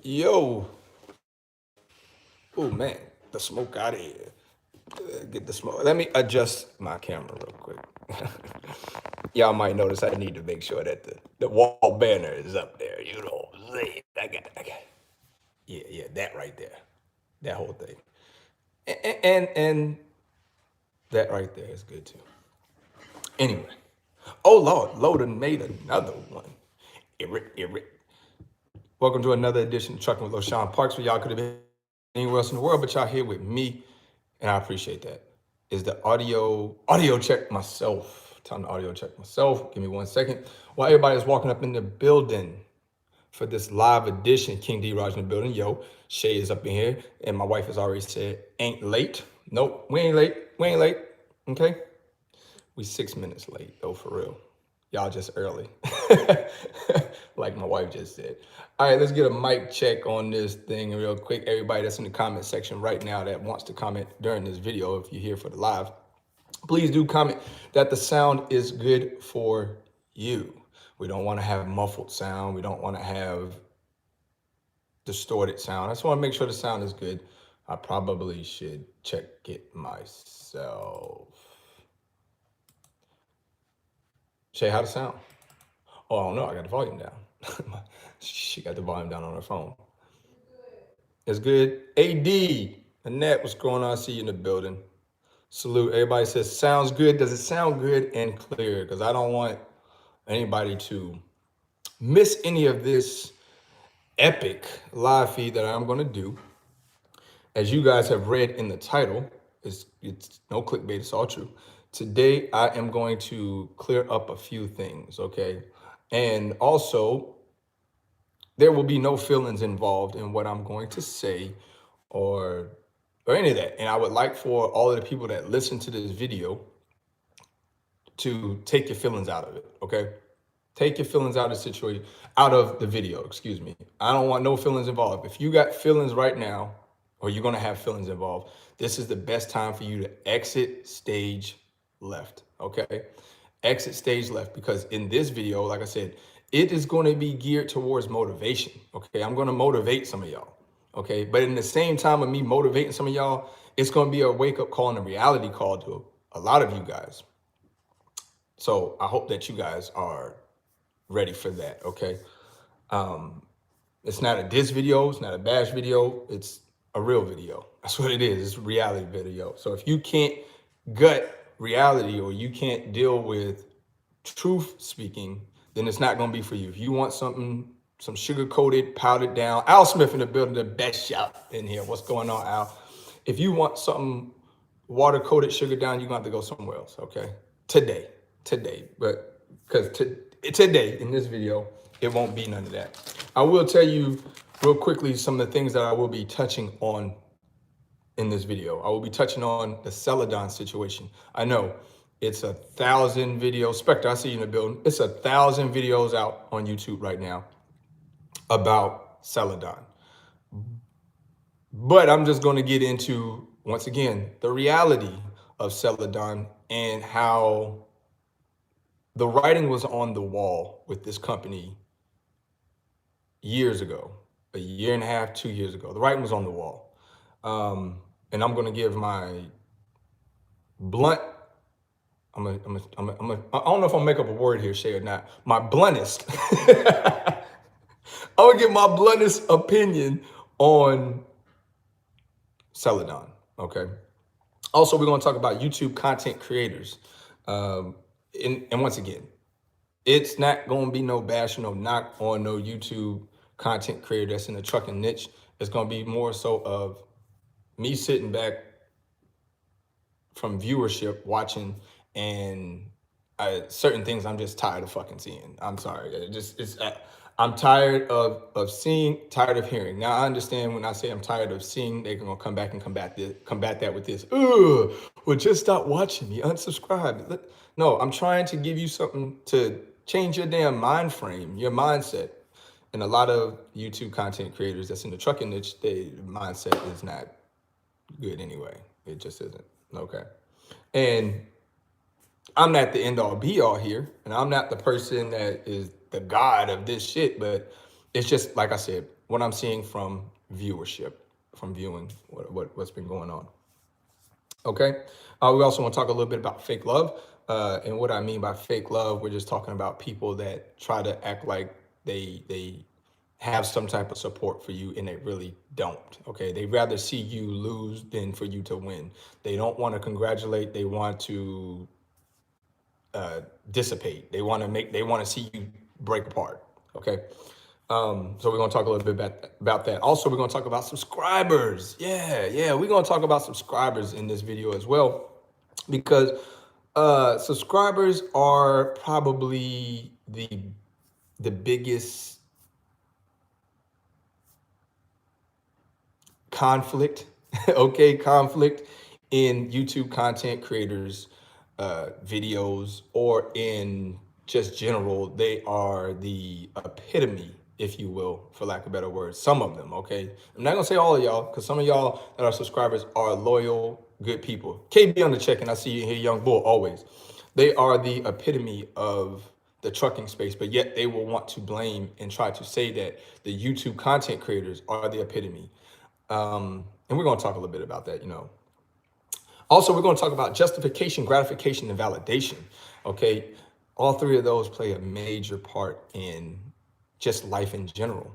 Yo, oh man, the smoke out of here. Get the smoke. Let me adjust my camera real quick. Y'all might notice I need to make sure that the wall banner is up there. You know what I'm saying? I got. Yeah, that right there. That whole thing. And that right there is good too. Anyway. Oh Lord, Loden made another one. Irrit. Welcome to another edition of Trucking with Loshawnparks, where y'all could have been anywhere else in the world, but y'all here with me, and I appreciate that. Is the audio check myself? Time to audio check myself. Give me 1 second. While everybody is walking up in the building for this live edition, King D Raj in the building. Yo, Shay is up in here, and my wife has already said ain't late. Nope, we ain't late. We ain't late. Okay, we 6 minutes late though, for real. Y'all just early. Like my wife just said. All right, let's get a mic check on this thing real quick. Everybody that's in the comment section right now that wants to comment during this video, if you're here for the live, please do comment that the sound is good for you. We don't want to have muffled sound. We don't want to have distorted sound. I just want to make sure the sound is good. I probably should check it myself. Shay, how to sound? Oh, I don't know. I got the volume down. She got the volume down on her phone. It's good. AD, Annette, what's going on? I see you in the building. Salute. Everybody says, sounds good. Does it sound good and clear? Because I don't want anybody to miss any of this epic live feed that I'm going to do. As you guys have read in the title, it's no clickbait, it's all true. Today, I am going to clear up a few things, okay? And also, there will be no feelings involved in what I'm going to say or any of that. And I would like for all of the people that listen to this video to take your feelings out of it, okay? Take your feelings out of the situation, out of the video, excuse me. I don't want no feelings involved. If you got feelings right now, or you're gonna have feelings involved, this is the best time for you to exit stage left, okay? Exit stage left, because in this video, like I said, it is gonna be geared towards motivation, okay? I'm gonna motivate some of y'all, okay? But in the same time of me motivating some of y'all, it's gonna be a wake-up call and a reality call to a lot of you guys. So I hope that you guys are ready for that, okay? It's not a diss video, it's not a bash video, it's a real video. That's what it is, it's a reality video. So if you can't gut reality or you can't deal with truth speaking, then it's not gonna be for you. If you want something, some sugar-coated, powdered down, Al Smith in the building, the best shop in here. What's going on, Al? If you want something water-coated, sugar down, you're gonna have to go somewhere else, okay? Today, but because today in this video, it won't be none of that. I will tell you real quickly some of the things that I will be touching on in this video. I will be touching on the Celadon situation. I know it's 1,000 videos. Spectre, I see you in the building. It's 1,000 videos out on YouTube right now about Celadon. But I'm just going to get into, once again, the reality of Celadon and how the writing was on the wall with this company years ago, a year and a half, 2 years ago. The writing was on the wall. And I'm going to give my blunt, I don't know if I'll make up a word here, Shay, or not. My bluntest, I'm going to give my bluntest opinion on Celadon, okay? Also, we're going to talk about YouTube content creators. And once again, it's not going to be no bash or no knock on no YouTube content creator that's in the trucking niche. It's going to be more so of me sitting back from viewership watching, and certain things I'm just tired of fucking seeing. I'm sorry. I'm tired of seeing, tired of hearing. Now I understand when I say I'm tired of seeing, they're gonna come back and combat that with this. Ugh, well, just stop watching me, unsubscribe. No, I'm trying to give you something to change your damn mind frame, your mindset. And a lot of YouTube content creators that's in the trucking niche, their mindset is not good anyway. It just isn't, okay? And I'm not the end all be all here, and I'm not the person that is the god of this shit, but it's just, like I said, what I'm seeing from viewership, from viewing what's been going on. Okay. We also want to talk a little bit about fake love. And what I mean by fake love, we're just talking about people that try to act like they have some type of support for you and they really don't. Okay. They rather see you lose than for you to win. They don't want to congratulate. They want to dissipate. They want to see you break apart. Okay. So we're going to talk a little bit about that. Also, we're going to talk about subscribers. Yeah. We're going to talk about subscribers in this video as well, because subscribers are probably the biggest conflict, okay, conflict in YouTube content creators, videos, or in just general. They are the epitome, if you will, for lack of better words. Some of them, okay. I'm not gonna say all of y'all, because some of y'all that are subscribers are loyal, good people. KB on the check, and I see you here, Young Bull, always. They are the epitome of the trucking space, but yet they will want to blame and try to say that the YouTube content creators are the epitome. And we're going to talk a little bit about that, you know. Also, we're going to talk about justification, gratification, and validation. Okay. All three of those play a major part in just life in general.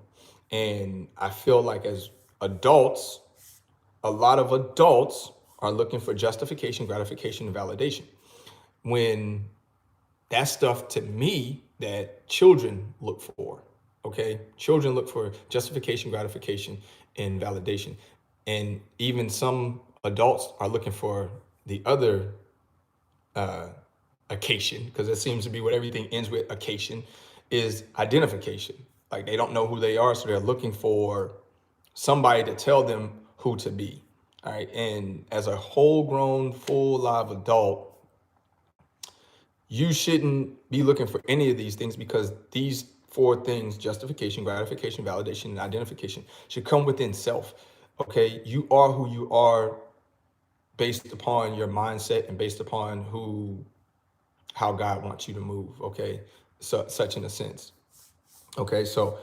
And I feel like as adults, a lot of adults are looking for justification, gratification, and validation, when that's stuff to me that children look for. Okay. Children look for justification, gratification, and validation. And even some adults are looking for the other occasion, because it seems to be what everything ends with, occasion, is identification. Like they don't know who they are, so they're looking for somebody to tell them who to be. All right. And as a whole grown, full live adult, you shouldn't be looking for any of these things, because these four things, justification, gratification, validation, and identification, should come within self. Okay. You are who you are based upon your mindset and based upon how God wants you to move. Okay. So such in a sense. Okay. So,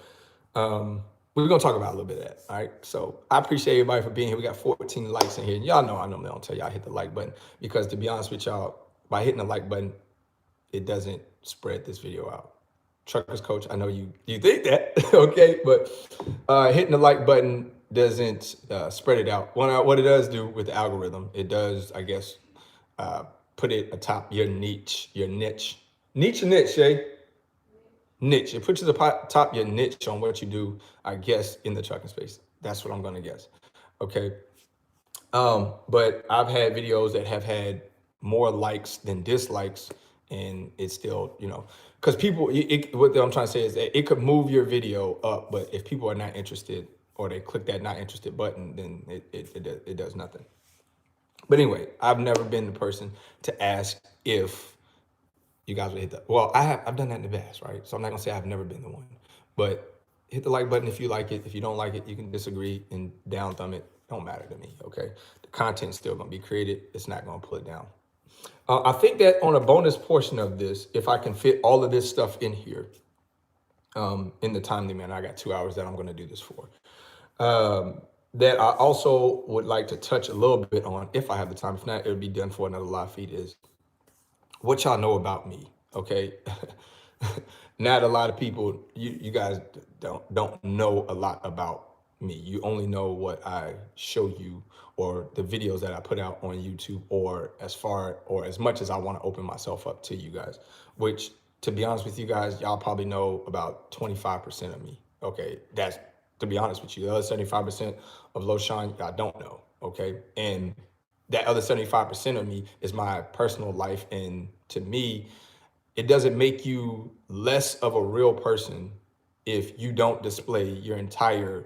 we're going to talk about a little bit of that. All right. So I appreciate everybody for being here. We got 14 likes in here. And y'all know I normally don't tell y'all hit the like button, because to be honest with y'all, by hitting the like button, it doesn't spread this video out. Truckers Coach, I know you think that, okay, but hitting the like button doesn't spread it out. What it does do with the algorithm, it does, I guess, put it atop your niche, Shay? Niche. It puts you atop your niche on what you do, I guess, in the trucking space. That's what I'm gonna guess. Okay. But I've had videos that have had more likes than dislikes, and it's still, you know, because people, what I'm trying to say is that it could move your video up, but if people are not interested, or they click that not interested button, then it does nothing. But anyway, I've never been the person to ask if you guys would hit the, well, I've done that in the past, right? So I'm not gonna say I've never been the one, but hit the like button if you like it. If you don't like it, you can disagree and down thumb it. Don't matter to me, okay? The content's still gonna be created. It's not gonna pull it down. I think that on a bonus portion of this, if I can fit all of this stuff in here, in the timely manner, I got 2 hours that I'm gonna do this for. That I also would like to touch a little bit on, if I have the time. If not, it'll be done for another live feed, is what y'all know about me, okay? Not a lot of people, you guys don't know a lot about me. You only know what I show you, or the videos that I put out on YouTube, or as much as I want to open myself up to you guys, which, to be honest with you guys, y'all probably know about 25% of me. Okay, that's, to be honest with you. The other 75% of Loshawn, y'all don't know, okay? And that other 75% of me is my personal life. And to me, it doesn't make you less of a real person if you don't display your entire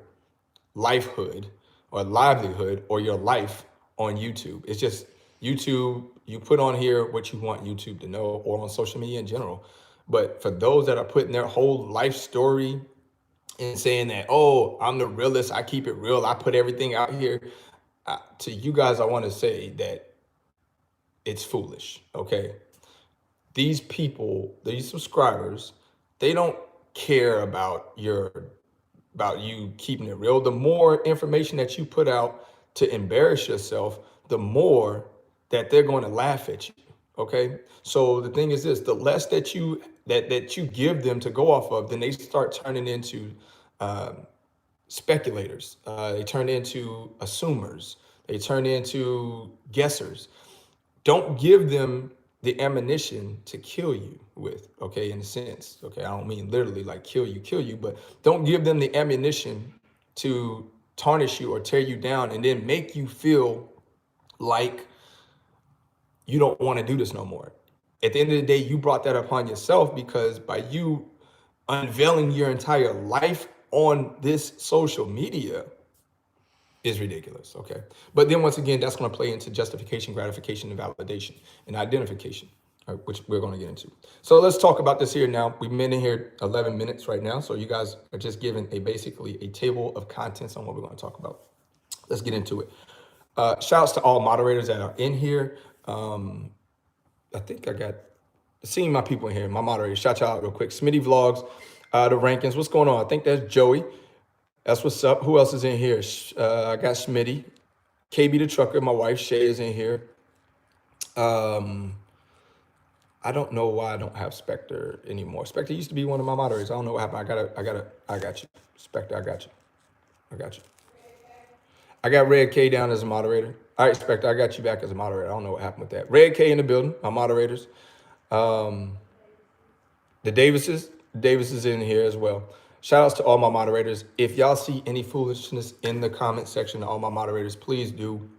lifehood or livelihood or your life on YouTube. It's just YouTube, you put on here what you want YouTube to know, or on social media in general. But for those that are putting their whole life story and saying that, oh, I'm the realest, I keep it real, I put everything out here, to you guys, I want to say that it's foolish, okay? These people, these subscribers, they don't care about your about you keeping it real. The more information that you put out to embarrass yourself, the more that they're going to laugh at you. Okay. So the thing is this: the less that you give them to go off of, then they start turning into speculators. They turn into assumers. They turn into guessers. Don't give them the ammunition to kill you with, okay, in a sense. Okay, I don't mean literally like kill you, but don't give them the ammunition to tarnish you or tear you down and then make you feel like you don't want to do this no more. At the end of the day, you brought that upon yourself because by you unveiling your entire life on this social media is ridiculous. Okay. But then once again, that's going to play into justification, gratification, and validation and identification, which we're going to get into. So let's talk about this here now. We've been in here 11 minutes right now. So you guys are just given basically a table of contents on what we're going to talk about. Let's get into it. Shouts to all moderators that are in here. I think I got seeing my people in here, my moderators. Shout you out real quick. Smitty Vlogs, the rankings. What's going on? I think that's Joey. That's what's up. Who else is in here? I got Smitty. KB the trucker, my wife Shay is in here. I don't know why I don't have Spectre anymore. Spectre used to be one of my moderators. I don't know what happened. I got you. Spectre, I got you. I got Red K down as a moderator. All right, Spectre, I got you back as a moderator. I don't know what happened with that. Red K in the building, my moderators. The Davis is in here as well. Shout outs to all my moderators. If y'all see any foolishness in the comment section to all my moderators, please do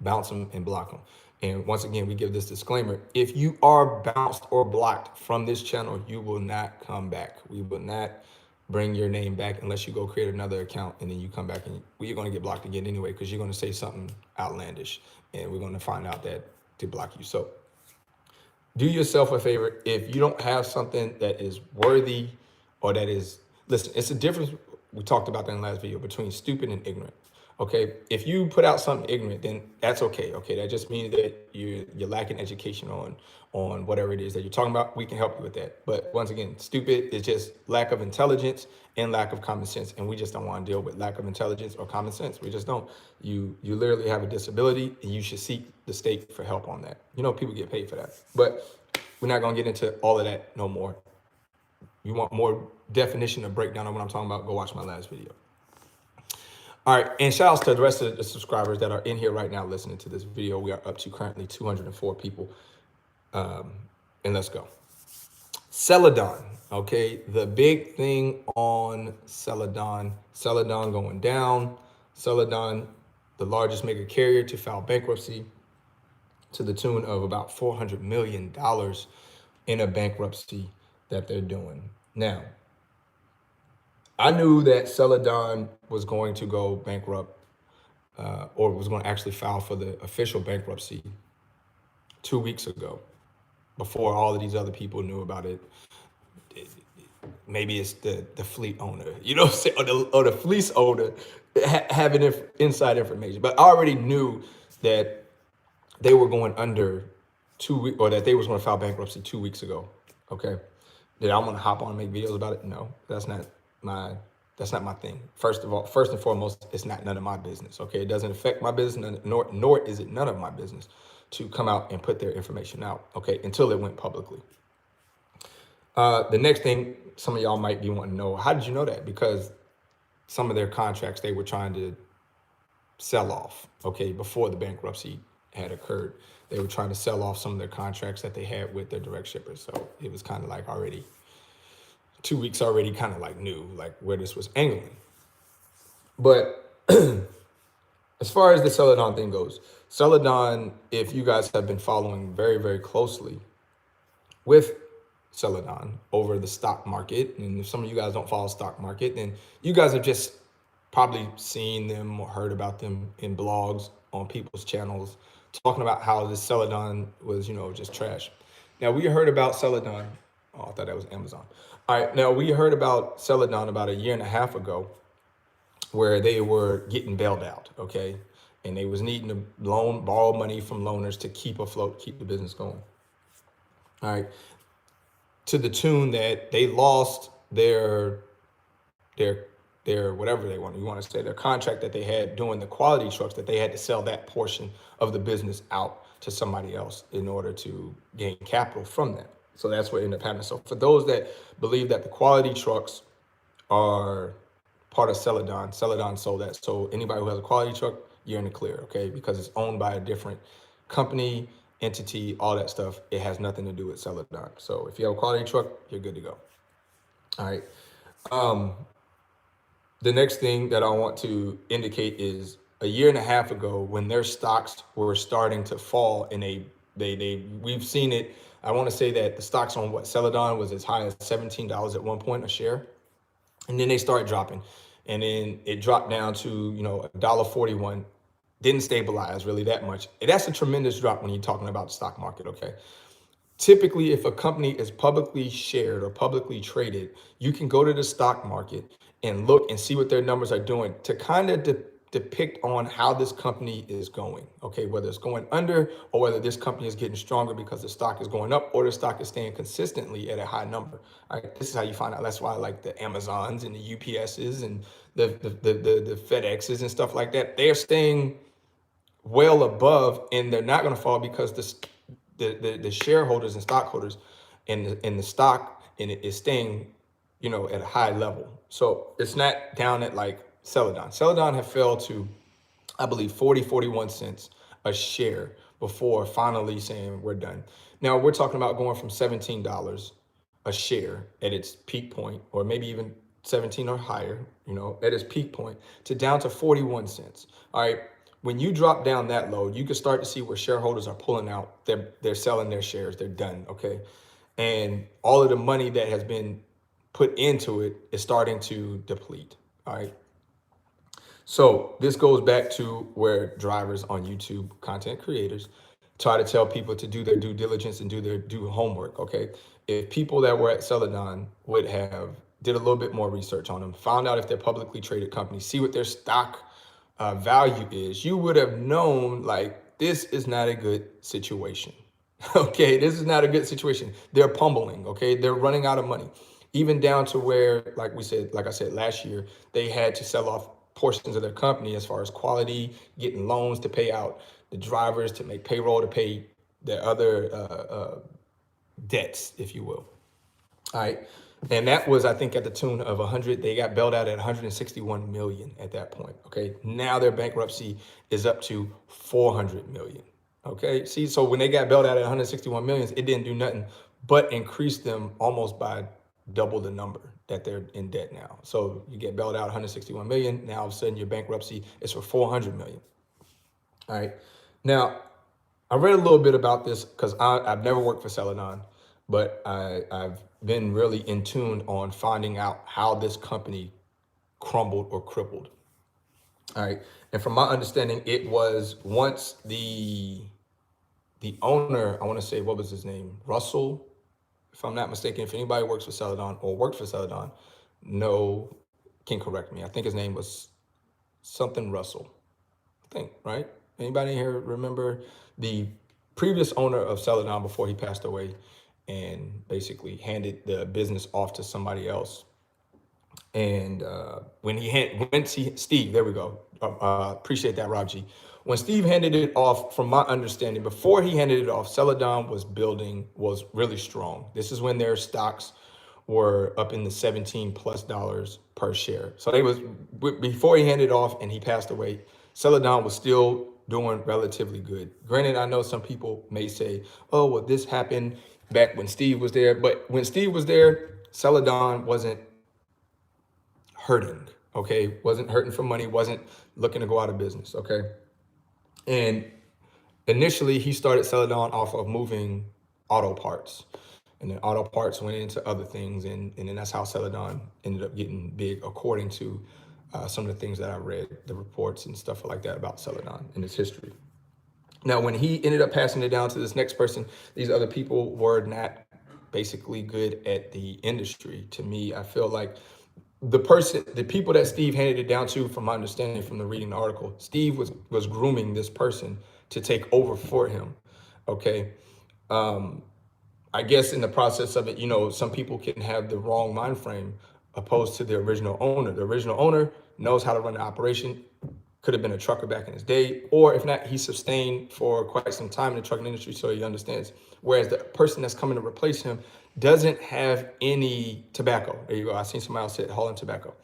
bounce them and block them. And once again, we give this disclaimer. If you are bounced or blocked from this channel, you will not come back. We will not bring your name back unless you go create another account and then you come back and you're going to get blocked again anyway because you're going to say something outlandish and we're going to find out that to block you. So do yourself a favor. If you don't have something that is worthy or that is, listen, it's a difference. We talked about that in the last video between stupid and ignorant. Okay, if you put out something ignorant, then that's okay. Okay, that just means that you're lacking education on whatever it is that you're talking about. We can help you with that. But once again, stupid is just lack of intelligence and lack of common sense, and we just don't want to deal with lack of intelligence or common sense. We just don't. You literally have a disability, and you should seek the state for help on that. You know, people get paid for that, but we're not gonna get into all of that no more. You want more definition or breakdown of what I'm talking about? Go watch my last video. All right, and shout outs to the rest of the subscribers that are in here right now listening to this video. We are up to currently 204 people. And let's go. Celadon, okay? The big thing on Celadon going down. Celadon, the largest mega carrier to file bankruptcy to the tune of about $400 million in a bankruptcy that they're doing. Now, I knew that Celadon was going to go bankrupt or was going to actually file for the official bankruptcy 2 weeks ago before all of these other people knew about it. Maybe it's the fleet owner, you know what I'm saying? Or the fleece owner having inside information. But I already knew that they were going under 2 weeks, or that they was going to file bankruptcy 2 weeks ago, okay? Did I want to hop on and make videos about it? No, that's not my thing. First and foremost, it's not none of my business. Okay, it doesn't affect my business, nor is it none of my business to come out and put their information out. Okay, until it went publicly. The next thing some of y'all might be wanting to know: how did you know that? Because some of their contracts they were trying to sell off. Okay, before the bankruptcy had occurred, they were trying to sell off some of their contracts that they had with their direct shippers. So it was kind of like already 2 weeks already kind of like knew like where this was angling. But as far as the Celadon thing goes, Celadon, if you guys have been following very, very closely with Celadon over the stock market, and if some of you guys don't follow stock market, then you guys have just probably seen them or heard about them in blogs on people's channels talking about how this Celadon was, you know, just trash. Now we heard about Celadon. Oh, I thought that was Amazon. All right, now we heard about Celadon about 1.5 years ago where they were getting bailed out, okay? And they was needing to borrow money from loaners to keep afloat, keep the business going. All right, to the tune that they lost their their whatever you want to say, their contract that they had doing the quality trucks, that they had to sell that portion of the business out to somebody else in order to gain capital from that. So that's what ended up happening. So for those that believe that the quality trucks are part of Celadon, Celadon sold that. So anybody who has a quality truck, you're in the clear, okay? Because it's owned by a different company, entity, all that stuff. It has nothing to do with Celadon. So if you have a quality truck, you're good to go. All right. The next thing that I want to indicate is a year and a half ago, when their stocks were starting to fall, and we've seen it. I want to say that the stocks on Celadon was as high as $17 at one point a share, and then they started dropping, and then it dropped down to $1.41. Didn't stabilize really that much. That's a tremendous drop when you're talking about the stock market. Okay. Typically, if a company is publicly shared or publicly traded, you can go to the stock market and look and see what their numbers are doing to kind of depict on how this company is going. Okay, whether it's going under or whether this company is getting stronger because the stock is going up or the stock is staying consistently at a high number. All right, this is how you find out. That's why I like the Amazons and the UPSs and the FedExes and stuff like that. They're staying well above, and they're not going to fall because the shareholders and stockholders in the stock, and it is staying at a high level. So it's not down at like Celadon. Celadon have fell to, I believe, 41 cents a share before finally saying we're done. Now we're talking about going from $17 a share at its peak point, or maybe even 17 or higher, at its peak point, to down to 41 cents. All right. When you drop down that low, you can start to see where shareholders are pulling out. They're selling their shares. They're done. Okay. And all of the money that has been put into it is starting to deplete. All right. So this goes back to where drivers on YouTube, content creators, try to tell people to do their due diligence and do their homework. Okay. If people that were at Celadon would have did a little bit more research on them, found out if they're publicly traded companies, see what their stock value is, you would have known like this is not a good situation. Okay, this is not a good situation. They're pummeling. Okay, they're running out of money, even down to where, like I said last year, they had to sell off portions of their company as far as quality, getting loans to pay out the drivers, to make payroll, to pay their other debts, if you will. All right. And that was, I think, at the tune of 100. They got bailed out at 161 million at that point. Okay. Now their bankruptcy is up to 400 million. Okay. See, so when they got bailed out at 161 million, it didn't do nothing but increase them almost by double the number that they're in debt now. So you get bailed out 161 million. Now all of a sudden your bankruptcy is for 400 million. All right. Now, I read a little bit about this because I've never worked for Celadon, but I've been really in tune on finding out how this company crumbled or crippled. All right. And from my understanding, it was once the owner, I want to say, what was his name? Russell, if I'm not mistaken. If anybody works for Celadon or worked for Celadon, can correct me. I think his name was something Russell, I think, right? Anybody here remember the previous owner of Celadon before he passed away and basically handed the business off to somebody else? And Steve, there we go. Appreciate that, Rob G. When Steve handed it off, from my understanding, before he handed it off, Celadon was really strong. This is when their stocks were up in the $17+ per share. So before he handed it off and he passed away, Celadon was still doing relatively good. Granted, I know some people may say, oh, well, this happened back when Steve was there. But when Steve was there, Celadon wasn't hurting, okay? Wasn't hurting for money, wasn't looking to go out of business, okay? And initially, he started Celadon off of moving auto parts. And then auto parts went into other things. And then that's how Celadon ended up getting big, according to some of the things that I read, the reports and stuff like that about Celadon and its history. Now, when he ended up passing it down to this next person, these other people were not basically good at the industry. To me, I feel like the people that Steve handed it down to, from my understanding from the reading the article, Steve was grooming this person to take over for him. Okay. I guess in the process of it, some people can have the wrong mind frame opposed to the original owner. The original owner knows how to run the operation, could have been a trucker back in his day, or if not, he sustained for quite some time in the trucking industry, so he understands. Whereas the person that's coming to replace him doesn't have any tobacco. There you go. I seen somebody else say hauling tobacco.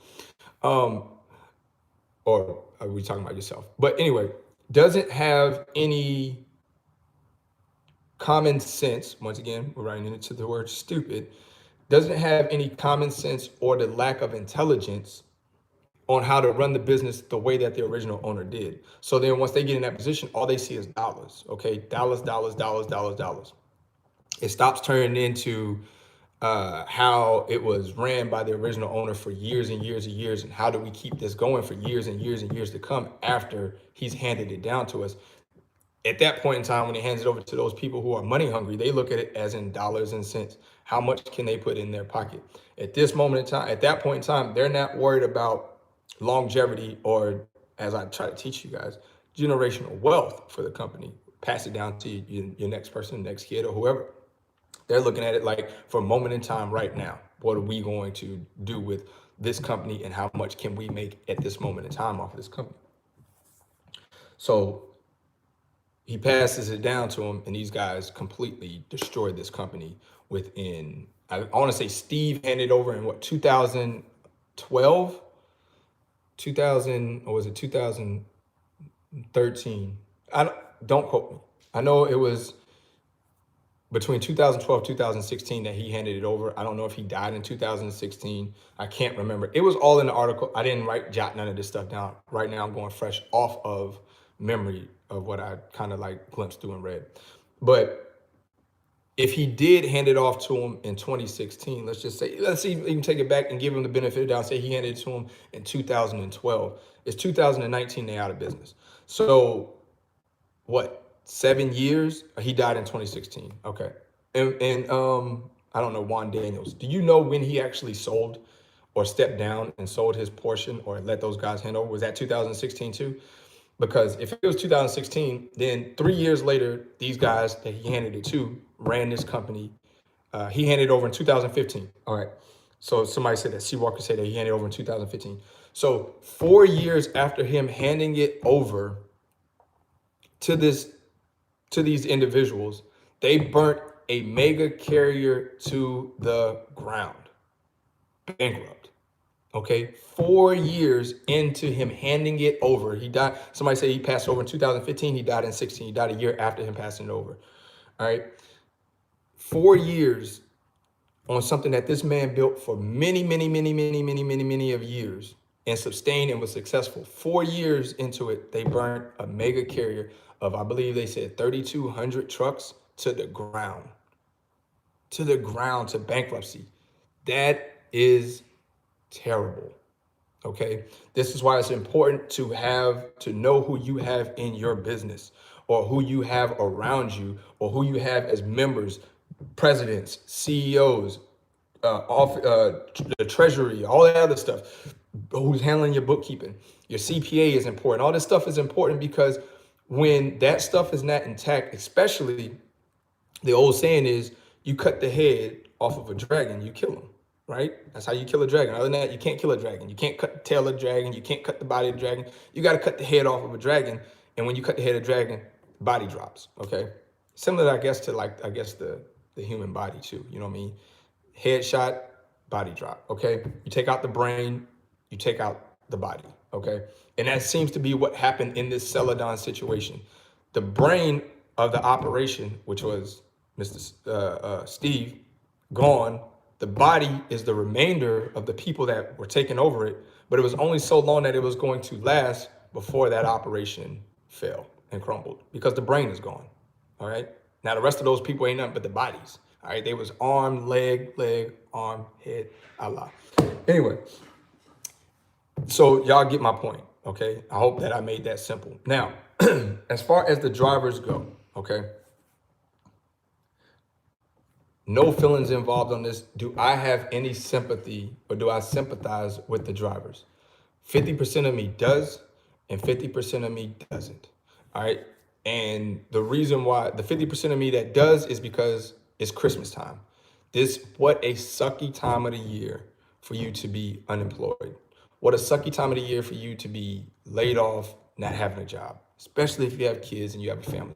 Or are we talking about yourself? But anyway, doesn't have any common sense. Once again, we're running into the word stupid. Doesn't have any common sense or the lack of intelligence on how to run the business the way that the original owner did. So then once they get in that position, all they see is dollars, okay? Dollars, dollars, dollars, dollars, dollars. It stops turning into how it was ran by the original owner for years and years and years, and how do we keep this going for years and years and years to come after he's handed it down to us. At that point in time, when he hands it over to those people who are money hungry, they look at it as in dollars and cents. How much can they put in their pocket? At this moment in time, at that point in time, they're not worried about longevity or, as I try to teach you guys, generational wealth for the company. Pass it down to your next person, next kid, or whoever. They're looking at it like for a moment in time right now. What are we going to do with this company, and how much can we make at this moment in time off of this company? So he passes it down to him, and these guys completely destroyed this company within, I want to say Steve handed over in what, 2012? 2000, or was it 2013? Don't quote me. I know it was between 2012 2016 that he handed it over. I don't know if he died in 2016. I can't remember. It was all in the article. I didn't jot none of this stuff down. Right now I'm going fresh off of memory of what I kind of like glimpsed through and read. But if he did hand it off to him in 2016, let's see if we can take it back and give him the benefit of the doubt. Say he handed it to him in 2012. It's 2019, they out of business. So what? 7 years? He died in 2016. Okay. And I don't know, Juan Daniels. Do you know when he actually sold or stepped down and sold his portion or let those guys hand over? Was that 2016 too? Because if it was 2016, then 3 years later, these guys that he handed it to ran this company. He handed it over in 2015. All right. So somebody said that, Seawalker said that he handed it over in 2015. So 4 years after him handing it over to these individuals, they burnt a mega carrier to the ground, bankrupt. Okay, 4 years into him handing it over, he died. Somebody said he passed over in 2015. He died in 16. He died a year after him passing it over. All right, 4 years on something that this man built for many, many, many, many, many, many, many of years and sustained and was successful. 4 years into it, they burnt a mega carrier of, I believe they said 3,200 trucks to the ground, to bankruptcy. That is terrible. Okay. This is why it's important to know who you have in your business, or who you have around you, or who you have as members, presidents, CEOs, the treasury, all that other stuff, who's handling your bookkeeping. Your CPA is important. All this stuff is important because when that stuff is not intact, especially, the old saying is, you cut the head off of a dragon, you kill him, right? That's how you kill a dragon. Other than that, you can't kill a dragon. You can't cut the tail of a dragon. You can't cut the body of a dragon. You got to cut the head off of a dragon. And when you cut the head of a dragon, the body drops, okay? Similar, I guess, to the human body too, you know what I mean? Headshot, body drop, okay? You take out the brain, you take out the body, okay? And that seems to be what happened in this Celadon situation. The brain of the operation, which was Mr. Steve, gone. The body is the remainder of the people that were taking over it, but it was only so long that it was going to last before that operation fell and crumbled, because the brain is gone, all right? Now, the rest of those people ain't nothing but the bodies, all right? They was arm, leg, arm, head, Allah. Anyway, so y'all get my point, okay? I hope that I made that simple. Now, as far as the drivers go, okay? No feelings involved on this. Do I have any sympathy, or do I sympathize with the drivers? 50% of me does, and 50% of me doesn't, all right? And the reason why the 50% of me that does is because it's Christmas time. What a sucky time of the year for you to be unemployed. What a sucky time of the year for you to be laid off, not having a job, especially if you have kids and you have a family.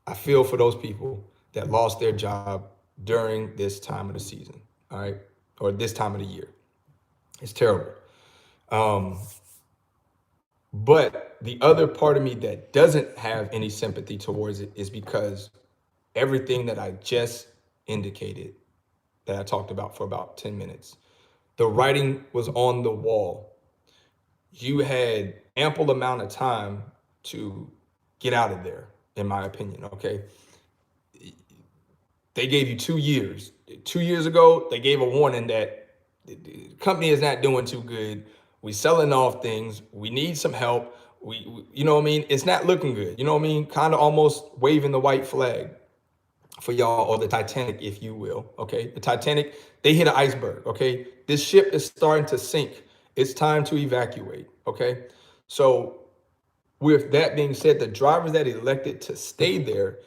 I feel for those people that lost their job during this time of the season, all right, or this time of the year. It's terrible. Um, but the other part of me that doesn't have any sympathy towards it is because everything that I just indicated, that I talked about for about 10 minutes, the writing was on the wall. You had ample amount of time to get out of there, in my opinion, okay? They gave you 2 years. 2 years ago, they gave a warning that the company is not doing too good. We selling off things. We need some help. You know what I mean? It's not looking good. You know what I mean? Kind of almost waving the white flag for y'all, or the Titanic, if you will. Okay, the Titanic, they hit an iceberg. Okay, this ship is starting to sink. It's time to evacuate. Okay, so with that being said, the drivers that elected to stay there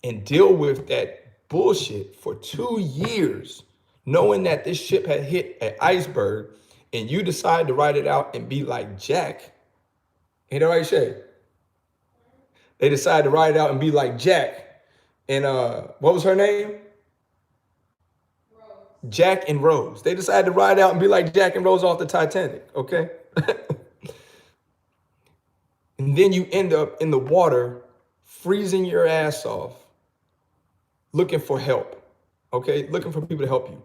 and deal with that bullshit for 2 years, knowing that this ship had hit an iceberg, and you decide to ride it out and be like Jack. Ain't that right, Shay? They decided to ride it out and be like Jack. And what was her name? Jack and Rose. They decided to ride out and be like Jack and Rose off the Titanic, okay? And then you end up in the water, freezing your ass off, looking for help, okay? Looking for people to help you.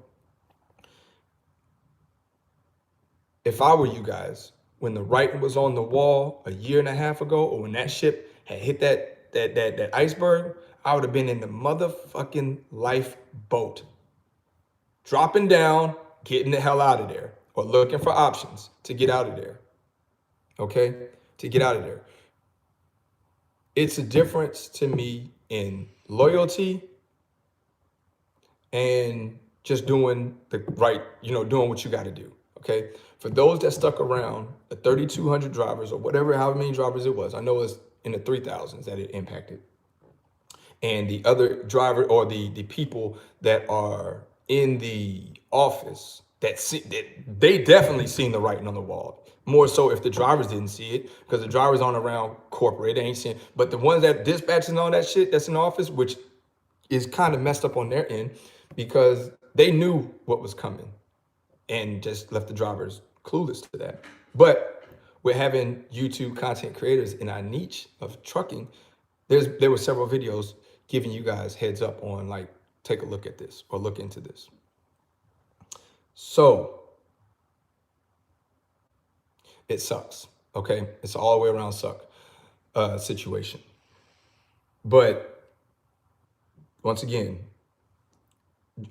If I were you guys, when the writing was on the wall a year and a half ago, or when that ship had hit that iceberg, I would have been in the motherfucking lifeboat, dropping down, getting the hell out of there, or looking for options to get out of there, okay? To get out of there. It's a difference to me in loyalty and just doing the right, doing what you got to do, okay? For those that stuck around, the 3,200 drivers or whatever, however many drivers it was, I know it's in the 3,000s that it impacted. And the other driver, or the people that are in the office, that they definitely seen the writing on the wall. More so if the drivers didn't see it, because the drivers aren't around corporate, they ain't seeing. But the ones that dispatching all that shit that's in the office, which is kind of messed up on their end, because they knew what was coming and just left the drivers clueless to that. But we're having YouTube content creators in our niche of trucking. There were several videos giving you guys heads up on, like, take a look at this or look into this. So it sucks, okay? It's all the way around suck situation. But once again,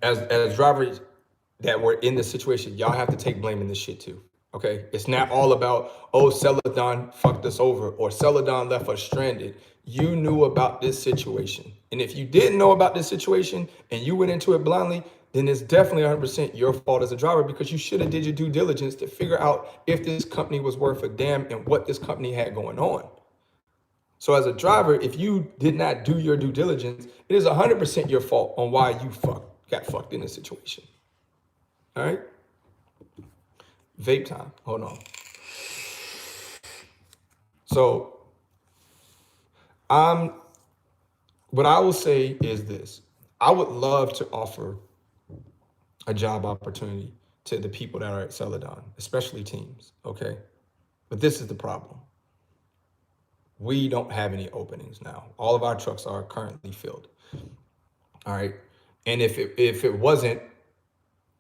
as drivers that were in this situation, y'all have to take blame in this shit too, okay? It's not all about, oh, Celadon fucked us over or Celadon left us stranded. You knew about this situation. And if you didn't know about this situation and you went into it blindly, then it's definitely 100% your fault as a driver, because you should have did your due diligence to figure out if this company was worth a damn and what this company had going on. So as a driver, if you did not do your due diligence, it is 100% your fault on why you got fucked in this situation. All right? Vape time. Hold on. So what I will say is this. I would love to offer a job opportunity to the people that are at Celadon, especially teams, okay? But this is the problem. We don't have any openings now. All of our trucks are currently filled, all right? And if it wasn't,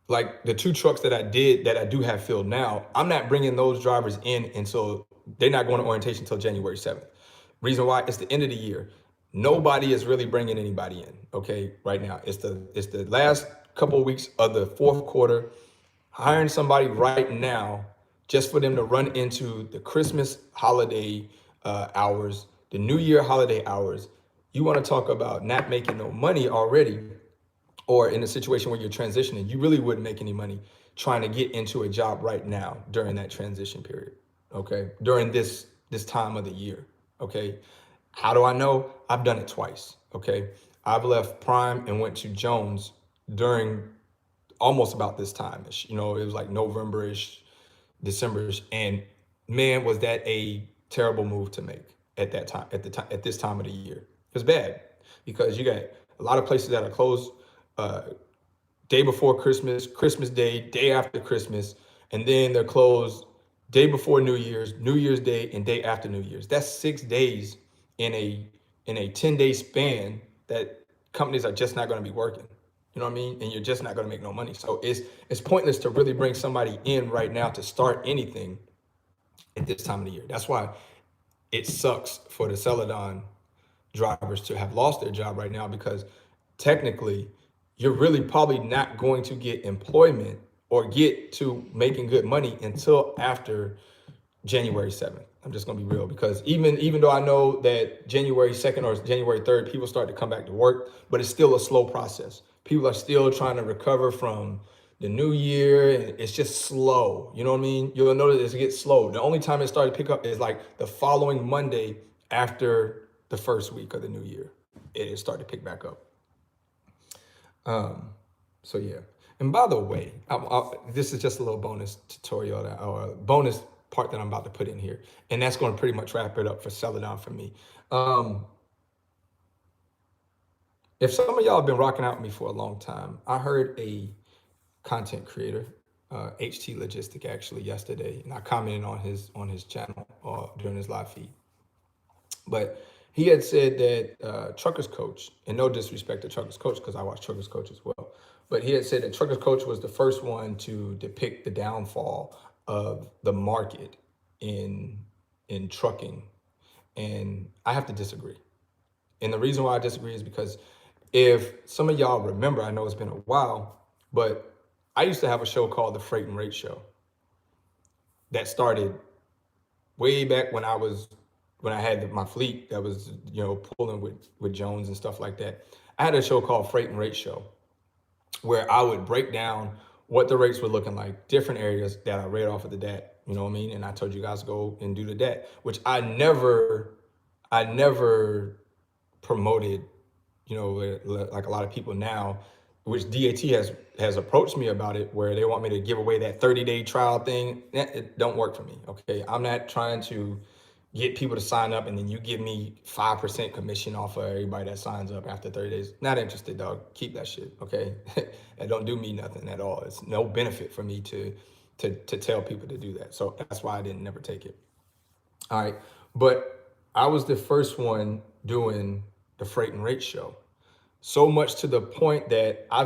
like the 2 trucks that I do have filled now, I'm not bringing those drivers in until, they're not going to orientation until January 7th. Reason why, it's the end of the year. Nobody is really bringing anybody in, okay, right now. It's the last couple of weeks of the 4th quarter, hiring somebody right now just for them to run into the Christmas holiday hours, the New Year holiday hours. You want to talk about not making no money already, or in a situation where you're transitioning, you really wouldn't make any money trying to get into a job right now during that transition period, okay? During this time of the year, okay? How do I know? I've done it twice, okay? I've left Prime and went to Jones during almost about this time-ish. You know, it was like November-ish, December-ish, and man, was that a terrible move to make at that time, at this time of the year. It was bad because you got a lot of places that are closed uh, day before Christmas, Christmas Day, day after Christmas, and then they're closed day before New Year's, New Year's Day, and day after New Year's. That's 6 days in a 10-day span that companies are just not going to be working. You know what I mean? And you're just not going to make no money. So it's pointless to really bring somebody in right now to start anything at this time of the year. That's why it sucks for the Celadon drivers to have lost their job right now, because technically you're really probably not going to get employment or get to making good money until after January 7th. I'm just gonna be real, because even though I know that January 2nd or January 3rd, people start to come back to work, but it's still a slow process. People are still trying to recover from the new year, and it's just slow. You know what I mean? You'll notice it gets slow. The only time it started to pick up is like the following Monday after the first week of the new year. It started to pick back up. So yeah. And by the way, this is just a little bonus tutorial or a bonus part that I'm about to put in here, and that's going to pretty much wrap it up for Celadon for me. If some of y'all have been rocking out with me for a long time, I heard a content creator, HT Logistic, actually yesterday, and I commented on his channel during his live feed. But he had said that Truckers Coach, and no disrespect to Truckers Coach because I watch Truckers Coach as well, but he had said that Truckers Coach was the first one to depict the downfall of the market in trucking, and I have to disagree. And the reason why I disagree is because if some of y'all remember, I know it's been a while, but I used to have a show called The Freight and Rate Show that started way back when I had my fleet that was, pulling with Jones and stuff like that. I had a show called Freight and Rate Show where I would break down what the rates were looking like, different areas that I read off of the DAT, you know what I mean? And I told you guys to go and do the DAT, which I never promoted, like a lot of people now, which DAT has approached me about it, where they want me to give away that 30-day trial thing. It don't work for me, okay? I'm not trying to get people to sign up and then you give me 5% commission off of everybody that signs up after 30 days. Not interested, dog. Keep that shit, okay? It don't do me nothing at all. It's no benefit for me to tell people to do that. So that's why I didn't never take it. All right, but I was the first one doing the Freight and Rate Show. So much to the point that I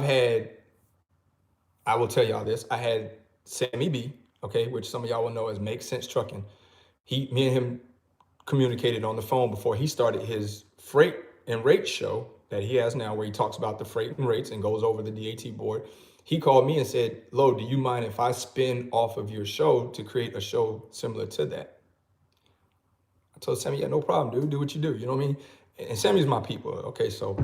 will tell y'all this, I had Sammy B, okay, which some of y'all will know as Make Sense Trucking. Me and him communicated on the phone before he started his Freight and Rate Show that he has now, where he talks about the freight and rates and goes over the DAT board. He called me and said, Lo, do you mind if I spin off of your show to create a show similar to that? I told Sammy, yeah, no problem, dude. Do what you do. You know what I mean? And Sammy's my people. Okay, so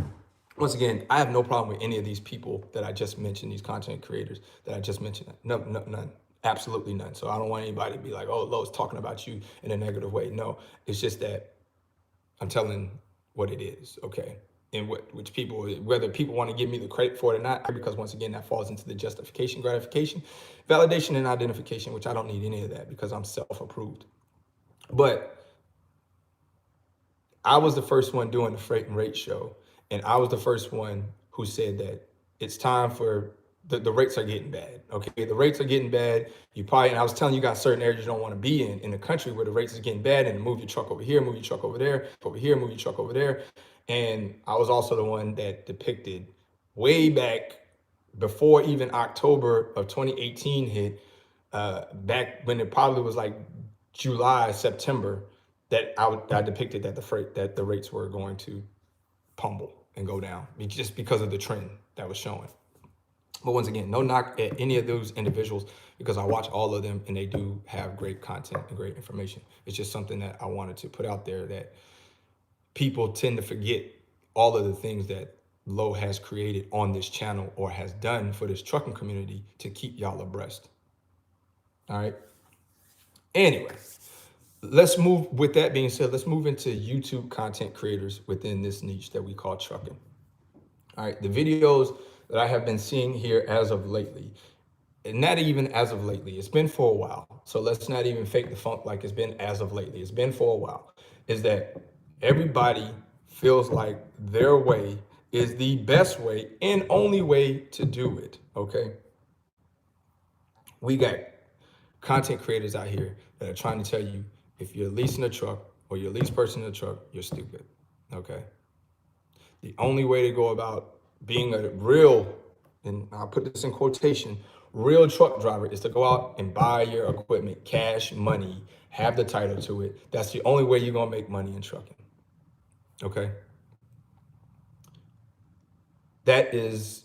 once again, I have no problem with any of these people that I just mentioned, these content creators that I just mentioned. No, none. Absolutely none. So I don't want anybody to be like, oh, Lo's talking about you in a negative way. No, it's just that I'm telling what it is, okay? And which people, whether people want to give me the credit for it or not, because once again, that falls into the justification, gratification, validation, and identification, which I don't need any of that because I'm self-approved. But I was the first one doing the Freight and Rate Show, and I was the first one who said that it's time for the rates are getting bad. Okay, the rates are getting bad. And I was telling you guys certain areas you don't want to be in the country where the rates is getting bad, and move your truck over here, move your truck over there, over here, move your truck over there. And I was also the one that depicted way back before even October of 2018 hit, back when it probably was like July, September, that I depicted that the rates were going to pummel and go down just because of the trend that was showing. But once again, no knock at any of those individuals, because I watch all of them and they do have great content and great information. It's just something that I wanted to put out there, that people tend to forget all of the things that Lo has created on this channel or has done for this trucking community to keep y'all abreast. All right. Anyway, with that being said, let's move into YouTube content creators within this niche that we call trucking. All right, the videos that I have been seeing here as of lately, and not even as of lately, it's been for a while. So let's not even fake the funk like it's been as of lately. It's been for a while. Is that everybody feels like their way is the best way and only way to do it. Okay. We got content creators out here that are trying to tell you if you're leasing a truck or you're a lease person in a truck, you're stupid. Okay. The only way to go about being a real, and I'll put this in quotation, real truck driver is to go out and buy your equipment, cash money, have the title to it. That's the only way you're going to make money in trucking. Okay. That is,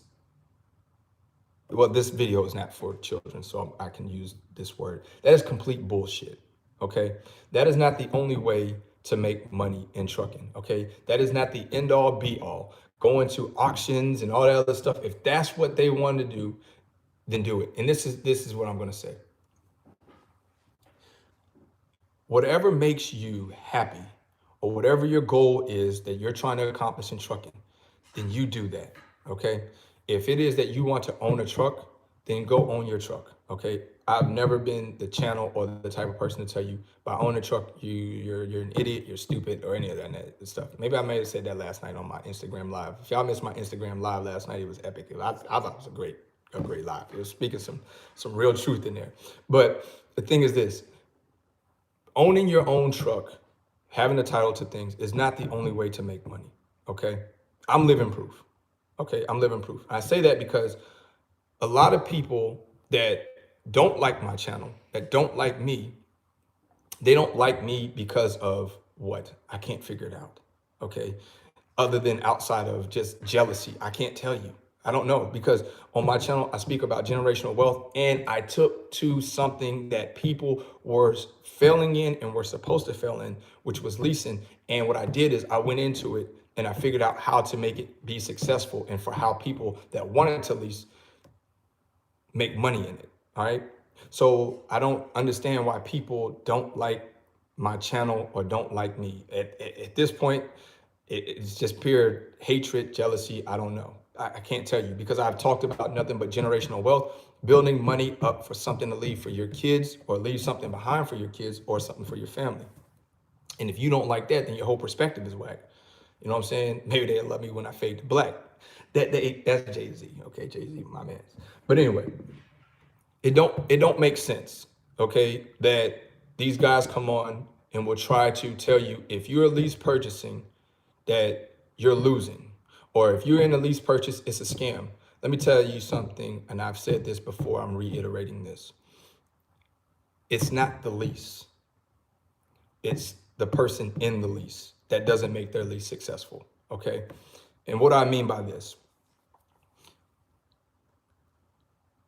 well, this video is not for children, so I can use this word. That is complete bullshit. Okay. That is not the only way to make money in trucking. Okay. That is not the end all be all. Going to auctions and all that other stuff. If that's what they want to do, then do it. And this is what I'm going to say. Whatever makes you happy or whatever your goal is that you're trying to accomplish in trucking, then you do that. Okay. If it is that you want to own a truck, then go own your truck. Okay. I've never been the channel or the type of person to tell you by owning a truck, you're an idiot, you're stupid, or any of that stuff. Maybe I may have said that last night on my Instagram live. If y'all missed my Instagram live last night, it was epic. I thought it was a great live. It was speaking some real truth in there. But the thing is this: owning your own truck, having a title to things is not the only way to make money. Okay. I'm living proof. Okay. I'm living proof. I say that because a lot of people that don't like my channel, that don't like me, they don't like me because of what? I can't figure it out. Okay. Other than outside of just jealousy, I can't tell you. I don't know, because on my channel, I speak about generational wealth, and I took to something that people were failing in and were supposed to fail in, which was leasing. And what I did is I went into it and I figured out how to make it be successful and for how people that wanted to lease make money in it. All right. So I don't understand why people don't like my channel or don't like me. At this point, it's just pure hatred, jealousy. I don't know. I can't tell you, because I've talked about nothing but generational wealth, building money up for something to leave for your kids, or leave something behind for your kids, or something for your family. And if you don't like that, then your whole perspective is whack. You know what I'm saying? Maybe they'll love me when I fade to black. That's Jay-Z. Okay, Jay-Z, my man. But anyway, it don't make sense, okay, that these guys come on and will try to tell you if you're lease purchasing that you're losing, or if you're in a lease purchase, it's a scam. Let me tell you something, and I've said this before, I'm reiterating this. It's not the lease. It's the person in the lease that doesn't make their lease successful, okay? And what I mean by this,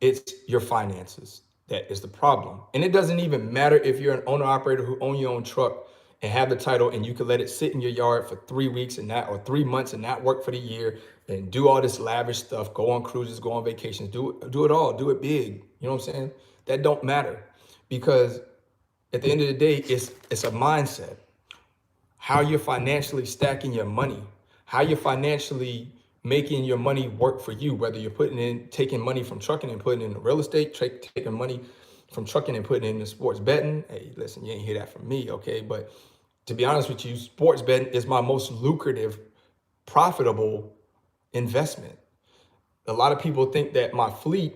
it's your finances that is the problem. And it doesn't even matter if you're an owner operator who own your own truck and have the title, and you can let it sit in your yard for 3 weeks and not, or 3 months, and not work for the year and do all this lavish stuff, go on cruises, go on vacations, do it all, do it big. You know what I'm saying? That don't matter, because at the end of the day, it's a mindset. How you're financially stacking your money, how you're financially making your money work for you, whether you're taking money from trucking and putting it in real estate, taking money from trucking and putting it into sports betting. Hey, listen, you ain't hear that from me, okay? But to be honest with you, sports betting is my most lucrative, profitable investment. A lot of people think that my fleet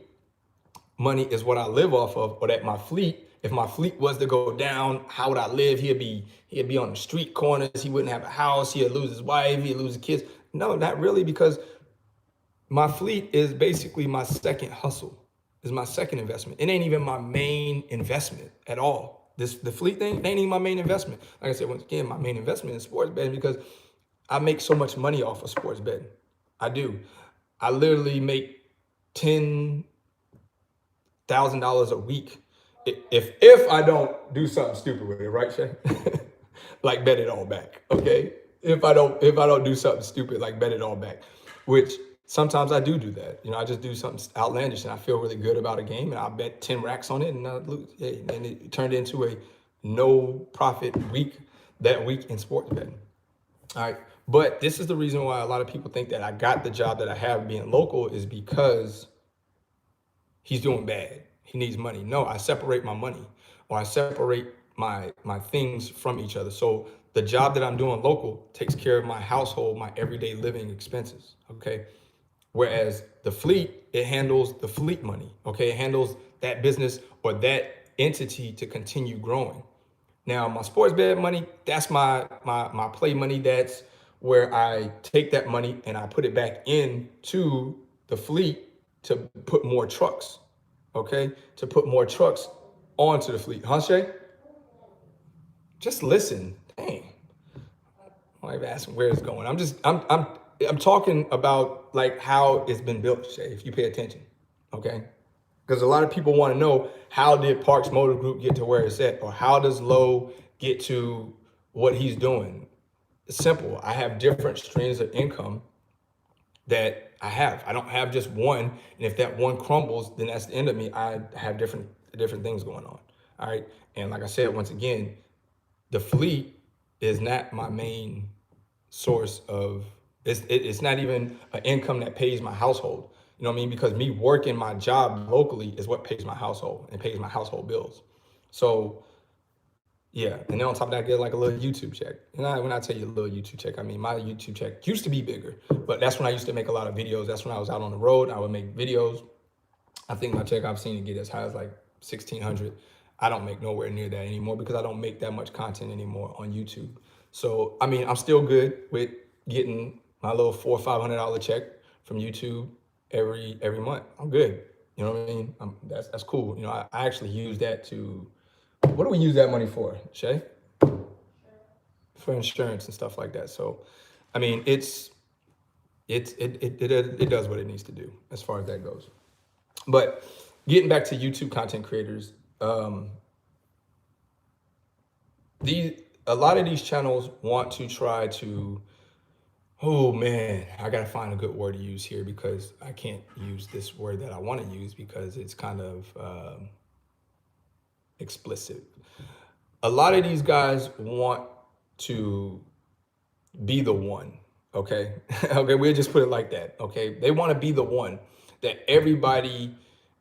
money is what I live off of, or that my fleet, if my fleet was to go down, how would I live? He'd be on the street corners. He wouldn't have a house. He'd lose his wife. He'd lose his kids. No, not really, because my fleet is basically my second hustle. It's my second investment. It ain't even my main investment at all. The fleet thing, it ain't even my main investment. Like I said, once again, my main investment is sports betting, because I make so much money off of sports betting. I do. I literally make $10,000 a week if I don't do something stupid with it, right, Shay? Like bet it all back, okay? If I don't do something stupid, like bet it all back, which sometimes I do that. You know, I just do something outlandish and I feel really good about a game, and I bet 10 racks on it and I lose. Hey, and it turned into a no profit week that week in sports betting. All right. But this is the reason why a lot of people think that I got the job that I have being local is because he's doing bad. He needs money. No, I separate my money, or I separate my things from each other. So the job that I'm doing local takes care of my household, my everyday living expenses. Okay. Whereas the fleet, it handles the fleet money. Okay. It handles that business or that entity to continue growing. Now, my sports bet money, that's my play money. That's where I take that money and I put it back into the fleet to put more trucks. Okay, to put more trucks onto the fleet. Huh, Shay? Just listen. Dang, I'm not even asking where it's going. I'm talking about like how it's been built, Shay. If you pay attention, okay. Because a lot of people want to know, how did Parks Motor Group get to where it's at, or how does Lowe get to what he's doing? It's simple. I have different streams of income that I have. I don't have just one, and if that one crumbles, then that's the end of me. I have different things going on. All right, and like I said, once again, the fleet is not my main source of, it's not even an income that pays my household. You know what I mean? Because me working my job locally is what pays my household and pays my household bills. So yeah, and then on top of that, I get like a little YouTube check. And when I tell you a little YouTube check, I mean my YouTube check used to be bigger, but that's when I used to make a lot of videos. That's when I was out on the road. I would make videos. I think my check, I've seen it get as high as like 1,600. I don't make nowhere near that anymore because I don't make that much content anymore on YouTube. So I mean, I'm still good with getting my little $400 or $500 check from YouTube every month. I'm good. You know what I mean? That's cool. You know, I actually use that to, what do we use that money for, Shay? For insurance and stuff like that. So, I mean, it does what it needs to do as far as that goes. But getting back to YouTube content creators, these a lot of these channels want to try to, oh man, I gotta find a good word to use here because I can't use this word that I want to use because it's kind of explicit. A lot of these guys want to be the one. Okay. Okay, we'll just put it like that. Okay, they want to be the one that everybody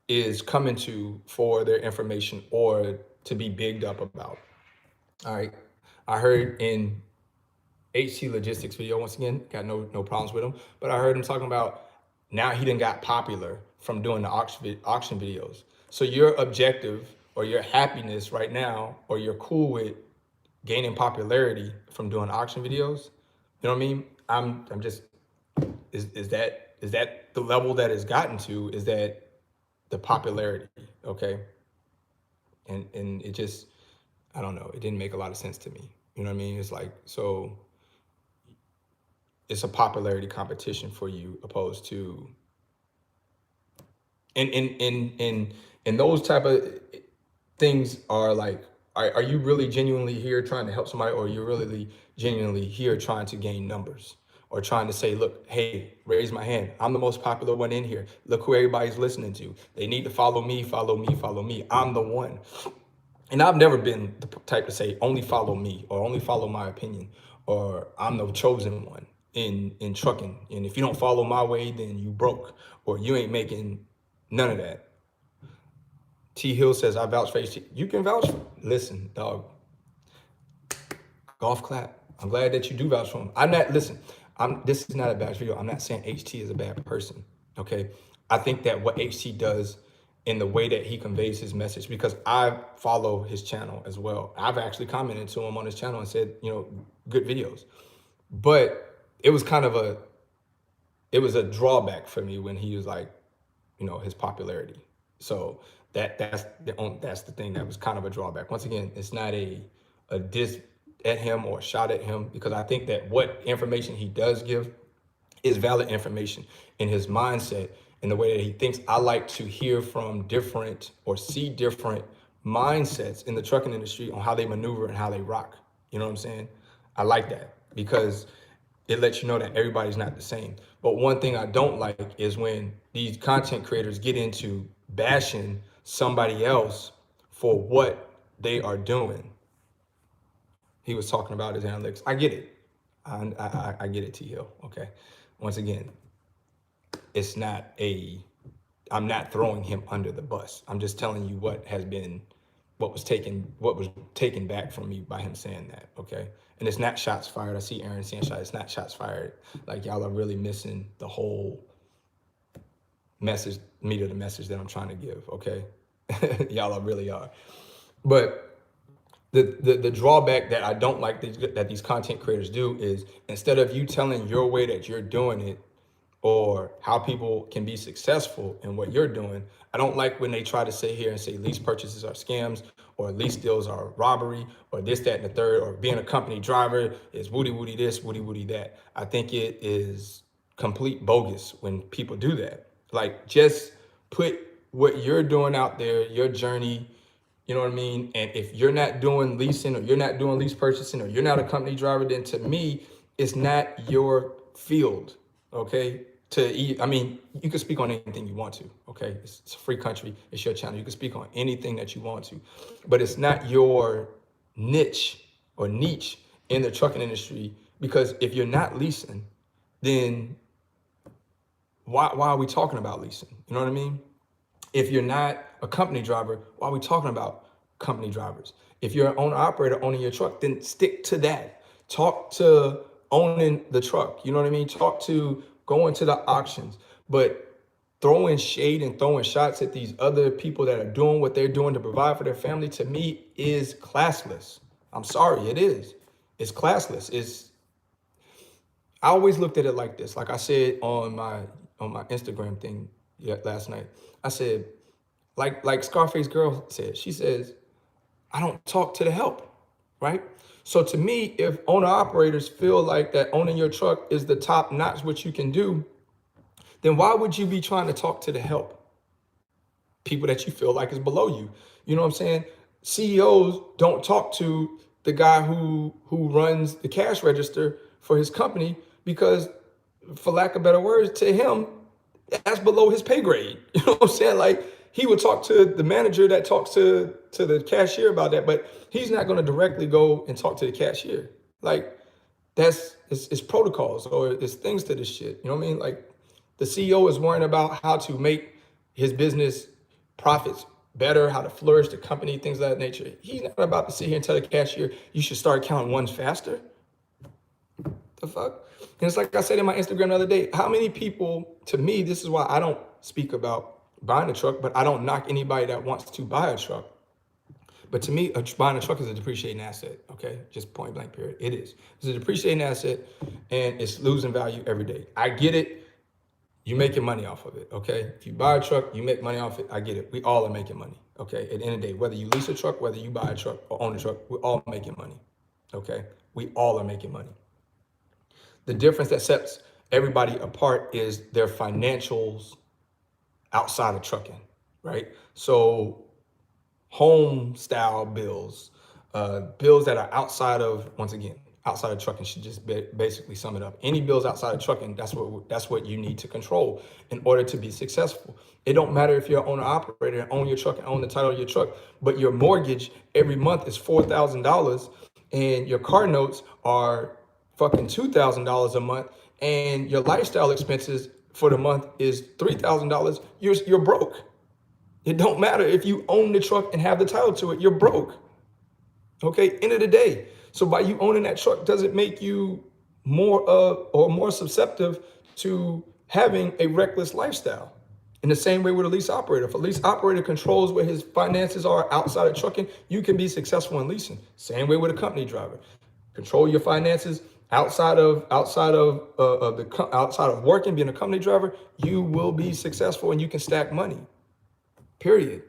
is coming to for their information or to be bigged up about. All right, I heard in HT Logistics video, once again, got no problems with him, but I heard him talking about now he done got popular from doing the auction videos. So your objective or your happiness right now, or you're cool with gaining popularity from doing auction videos. You know what I mean? I'm just, is that the level that it's gotten to? Is that the popularity? Okay. And it just, I don't know. It didn't make a lot of sense to me. You know what I mean? It's like, so it's a popularity competition for you opposed to, and those type of things are like, are you really genuinely here trying to help somebody, or are you really genuinely here trying to gain numbers, or trying to say, look, hey, raise my hand, I'm the most popular one in here, look who everybody's listening to, they need to follow me, follow me, follow me, I'm the one. And I've never been the type to say only follow me or only follow my opinion or I'm the chosen one in trucking, and if you don't follow my way then you broke or you ain't making none of that. T Hill says, I vouch for HT. You can vouch for, listen, dog. Golf clap. I'm glad that you do vouch for him. I'm not, listen, this is not a bad video. I'm not saying HT is a bad person. Okay. I think that what HT does in the way that he conveys his message, because I follow his channel as well. I've actually commented to him on his channel and said, you know, good videos. But it was kind of a drawback for me when he was like, you know, his popularity. So that's the thing that was kind of a drawback. Once again, it's not a diss at him or a shot at him, because I think that what information he does give is valid information in his mindset, in the way that he thinks. I like to hear from different or see different mindsets in the trucking industry on how they maneuver and how they rock. You know what I'm saying? I like that because it lets you know that everybody's not the same. But one thing I don't like is when these content creators get into bashing somebody else for what they are doing. He was talking about his analytics. I get it. I get it, T Hill. Okay. Once again, it's not a. I'm not throwing him under the bus. I'm just telling you what was taken back from me by him saying that. Okay. And it's not shots fired. I see Aaron saying shots. It's not shots fired. Like y'all are really missing the whole message, meat of the message that I'm trying to give. Okay. Y'all really are. But the drawback that I don't like that these content creators do is instead of you telling your way that you're doing it or how people can be successful in what you're doing, I don't like when they try to sit here and say lease purchases are scams or lease deals are robbery or this, that, and the third, or being a company driver is woody woody this, woody woody that. I think it is complete bogus when people do that. Like just put what you're doing out there, your journey, you know what I mean? And if you're not doing leasing or you're not doing lease purchasing or you're not a company driver, then to me, it's not your field, okay? I mean, you can speak on anything you want to, okay? It's a free country, it's your channel. You can speak on anything that you want to, but it's not your niche or niche in the trucking industry, because if you're not leasing, then why are we talking about leasing? You know what I mean? If you're not a company driver, why are we talking about company drivers? If you're an owner operator owning your truck, then stick to that. Talk to owning the truck. You know what I mean? Talk to going to the auctions. But throwing shade and throwing shots at these other people that are doing what they're doing to provide for their family, to me, is classless. I'm sorry, it is. It's classless. I always looked at it like this. Like I said on my Instagram thing last night, I said, like Scarface Girl said, she says, I don't talk to the help, right? So to me, if owner operators feel like that owning your truck is the top notch what you can do, then why would you be trying to talk to the help? People that you feel like is below you. You know what I'm saying? CEOs don't talk to the guy who runs the cash register for his company because, for lack of better words, to him, that's below his pay grade. You know what I'm saying? Like he would talk to the manager that talks to the cashier about that, but he's not going to directly go and talk to the cashier. Like it's protocols or it's things to this shit. You know what I mean? Like the CEO is worrying about how to make his business profits better, how to flourish the company, things of that nature. He's not about to sit here and tell the cashier you should start counting ones faster. The fuck? And it's like I said in my Instagram the other day, how many people, to me, this is why I don't speak about buying a truck, but I don't knock anybody that wants to buy a truck. But to me, buying a truck is a depreciating asset, okay? Just point blank period. It is. It's a depreciating asset and it's losing value every day. I get it. You're making money off of it, okay? If you buy a truck, you make money off it. I get it. We all are making money, okay? At the end of the day, whether you lease a truck, whether you buy a truck or own a truck, we're all making money, okay? We all are making money. The difference that sets everybody apart is their financials outside of trucking, right? So home style bills, bills that are outside of, once again, outside of trucking, should just basically sum it up. Any bills outside of trucking, that's what you need to control in order to be successful. It don't matter if you're an owner operator and own your truck and own the title of your truck, but your mortgage every month is $4,000 and your car notes are fucking $2,000 a month and your lifestyle expenses for the month is $3,000, you're broke. It don't matter if you own the truck and have the title to it, you're broke. Okay, end of the day. So by you owning that truck doesn't make you more susceptible to having a reckless lifestyle. In the same way with a lease operator. If a lease operator controls where his finances are outside of trucking, you can be successful in leasing. Same way with a company driver. Control your finances outside of working, being a company driver, you will be successful and you can stack money. Period.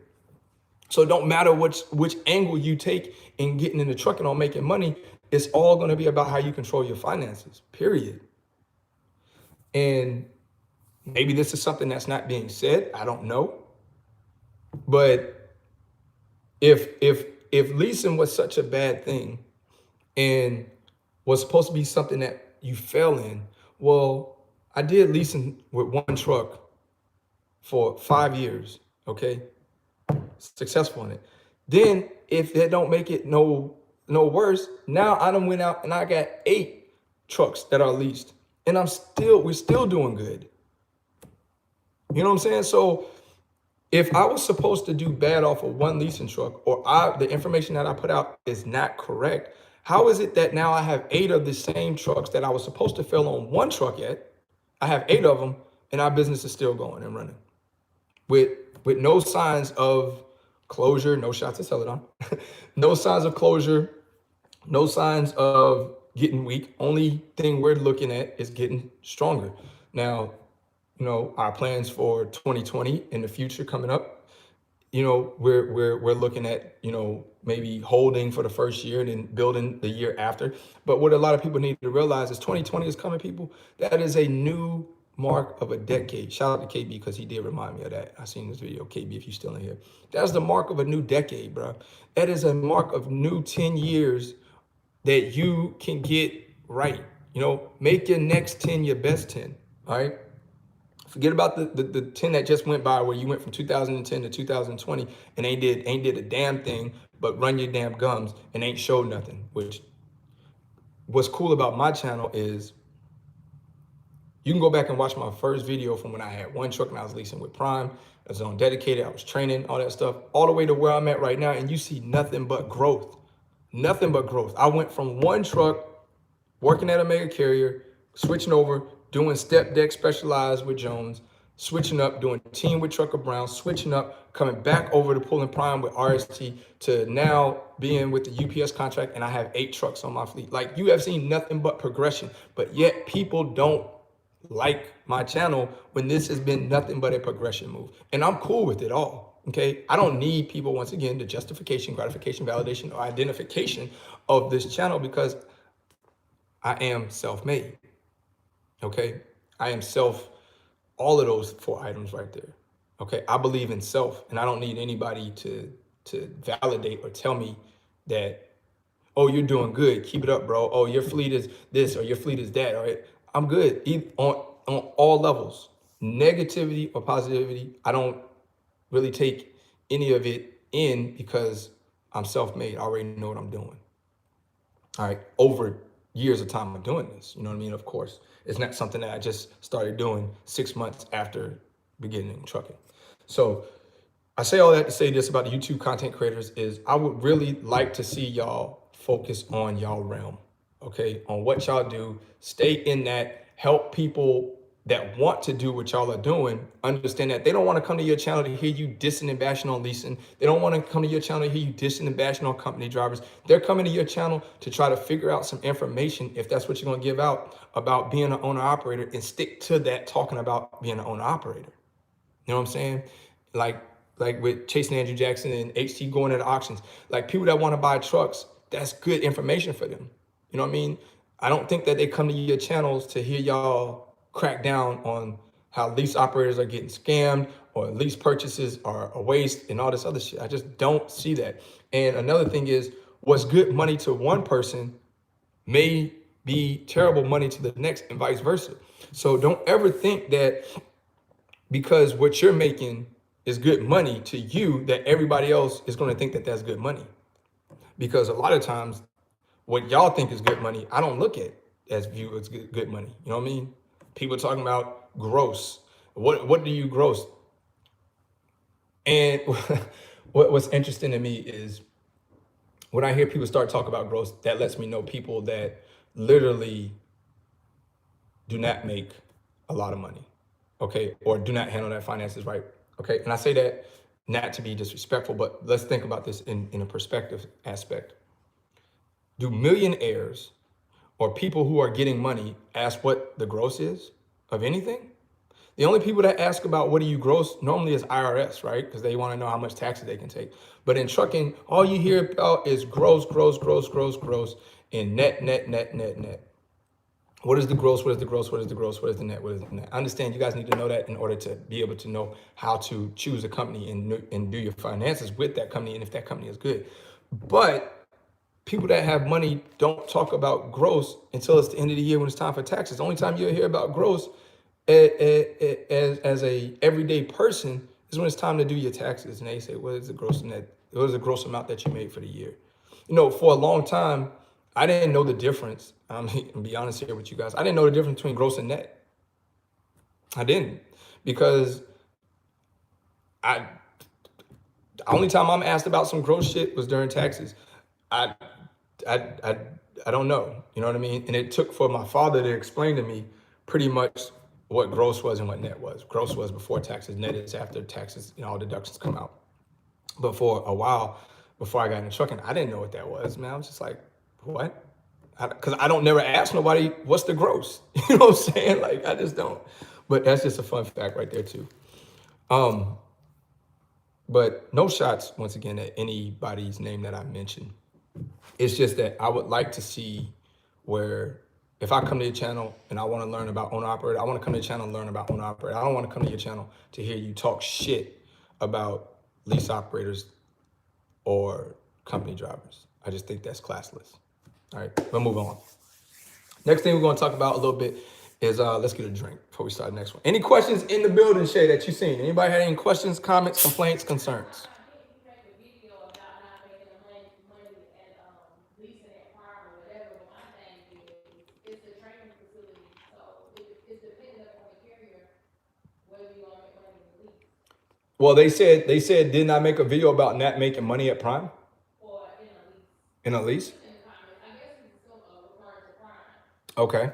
So it don't matter which angle you take in getting into trucking or making money, it's all going to be about how you control your finances, period. And maybe this is something that's not being said, I don't know. But if leasing was such a bad thing and was supposed to be something that you fell in, well, I did leasing with one truck for 5 years, okay? Successful in it. Then if that don't make it no worse, now I done went out and I got 8 trucks that are leased, and we're still doing good. You know what I'm saying? So if I was supposed to do bad off of one leasing truck, or the information that I put out is not correct, how is it that now I have 8 of the same trucks that I was supposed to fill on one truck yet? I have 8 of them, and our business is still going and running with no signs of closure, no shots at Celadon, no signs of closure, no signs of getting weak. Only thing we're looking at is getting stronger. Now, our plans for 2020 in the future coming up, we're looking at, maybe holding for the first year and then building the year after. But what a lot of people need to realize is 2020 is coming, people. That is a new mark of a decade. Shout out to KB because he did remind me of that. I seen this video, KB, if you're still in here. That's the mark of a new decade, bro. That is a mark of new 10 years that you can get right. Make your next 10 your best 10, all right? Forget about the 10 that just went by where you went from 2010 to 2020 and ain't did a damn thing but run your damn gums and ain't showed nothing. Which, what's cool about my channel is you can go back and watch my first video from when I had one truck and I was leasing with Prime. I was on dedicated, I was training, all that stuff, all the way to where I'm at right now, and you see nothing but growth. Nothing but growth. I went from one truck working at a mega carrier, switching over, doing step deck specialized with Jones, switching up, doing team with Trucker Brown, switching up, coming back over to pulling Prime with RST, to now being with the UPS contract, and I have 8 trucks on my fleet. Like, you have seen nothing but progression, but yet people don't like my channel when this has been nothing but a progression move. And I'm cool with it all, okay? I don't need people, once again, the justification, gratification, validation, or identification of this channel, because I am self-made, okay? I am all of those 4 items right there, okay? I believe in self, and I don't need anybody to validate or tell me that, oh, you're doing good, keep it up, bro. Oh, your fleet is this or your fleet is that, all right? I'm good on all levels, negativity or positivity. I don't really take any of it in because I'm self-made. I already know what I'm doing. All right, over years of time of doing this, you know what I mean? Of course, it's not something that I just started doing 6 months after beginning trucking. So I say all that to say this about the YouTube content creators is I would really like to see y'all focus on y'all realm, okay? On what y'all do, stay in that, help people that want to do what y'all are doing understand that they don't want to come to your channel to hear you dissing and bashing on leasing. They don't want to come to your channel to hear you dissing and bashing on company drivers. They're coming to your channel to try to figure out some information, if that's what you're going to give out, about being an owner operator, and stick to that, talking about being an owner operator. You know what I'm saying? Like with Chase and Andrew Jackson and HT going to the auctions, like people that want to buy trucks, that's good information for them. You know what I mean? I don't think that they come to your channels to hear y'all crack down on how lease operators are getting scammed or lease purchases are a waste and all this other shit. I just don't see that. And another thing is, what's good money to one person may be terrible money to the next, and vice versa. So don't ever think that because what you're making is good money to you, that everybody else is going to think that that's good money. Because a lot of times what y'all think is good money, I don't look at as view as good money. You know what I mean? People talking about gross. What do you gross? And what's interesting to me is when I hear people start talking about gross, that lets me know people that literally do not make a lot of money, okay? Or do not handle their finances right, okay? And I say that not to be disrespectful, but let's think about this in a perspective aspect. Do millionaires or people who are getting money ask what the gross is of anything? The only people that ask about what do you gross normally is IRS, right? Because they want to know how much taxes they can take. But in trucking, all you hear about is gross, gross, gross, gross, gross, and net, net, net, net, net. What is the gross? What is the gross? What is the gross? What is the net? What is the net? I understand you guys need to know that in order to be able to know how to choose a company and do your finances with that company and if that company is good. But people that have money don't talk about gross until it's the end of the year when it's time for taxes. The only time you'll hear about gross as a everyday person is when it's time to do your taxes. And they say, what is the gross net? What is the gross amount that you made for the year? You know, for a long time, I didn't know the difference. I'm gonna be honest here with you guys. I didn't know the difference between gross and net. I didn't, because I the only time I'm asked about some gross shit was during taxes. I I I I don't know. You know what I mean? And it took for my father to explain to me pretty much what gross was and what net was. Gross was before taxes. Net is after taxes. All deductions come out. But for a while, before I got into trucking, I didn't know what that was, man. I was just like, what? Because I don't never ask nobody what's the gross. You know what I'm saying? Like, I just don't. But that's just a fun fact right there too. Um, but no shots once again at anybody's name that I mentioned. It's just that I would like to see where, if I come to your channel and I want to learn about owner operator, I want to come to your channel and learn about owner operator. I don't want to come to your channel to hear you talk shit about lease operators or company drivers. I just think that's classless. All right, we'll move on. Next thing we're going to talk about a little bit is let's get a drink before we start the next one. Any questions in the building, Shay, that you've seen? Anybody had any questions, comments, complaints, concerns? Well, they said didn't I make a video about not making money at Prime in a lease? Okay.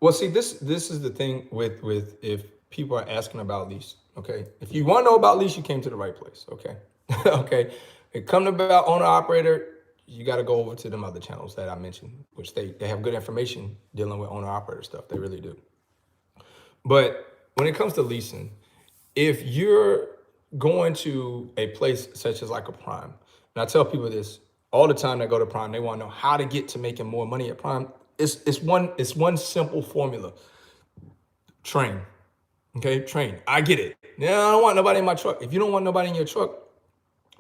Well, see, this is the thing with if people are asking about lease. Okay, if you want to know about lease, you came to the right place. Okay, okay. It come to about owner operator, you got to go over to them other channels that I mentioned, which they have good information dealing with owner operator stuff. They really do. But when it comes to leasing, if you're going to a place such as like a Prime, and I tell people this all the time that go to Prime, they want to know how to get to making more money at Prime. It's one simple formula. Train. Okay, train. I get it. Yeah, I don't want nobody in my truck. If you don't want nobody in your truck,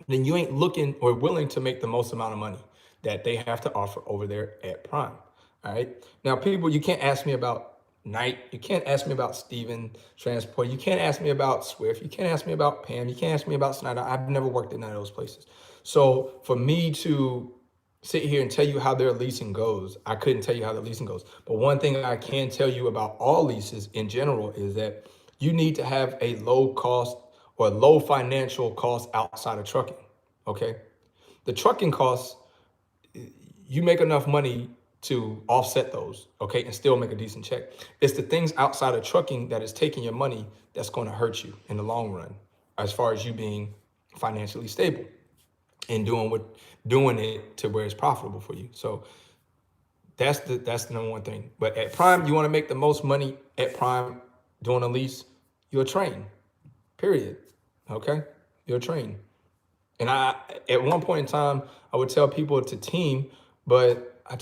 then you ain't looking or willing to make the most amount of money that they have to offer over there at Prime. All right. Now, people, you can't ask me about Knight. You can't ask me about Steven Transport. You can't ask me about Swift. You can't ask me about Pam. You can't ask me about Snyder. I've never worked in none of those places. So for me to sit here and tell you how their leasing goes, I couldn't tell you how the leasing goes. But one thing I can tell you about all leases in general is that you need to have a low cost or low financial cost outside of trucking. Okay. The trucking costs, you make enough money to offset those, okay, and still make a decent check. It's the things outside of trucking that is taking your money that's going to hurt you in the long run, as far as you being financially stable and doing it to where it's profitable for you. So that's the number one thing. But at Prime, you want to make the most money at Prime doing a lease, you'll train. Period. Okay? You'll train. And I, at one point in time, I would tell people to team, but I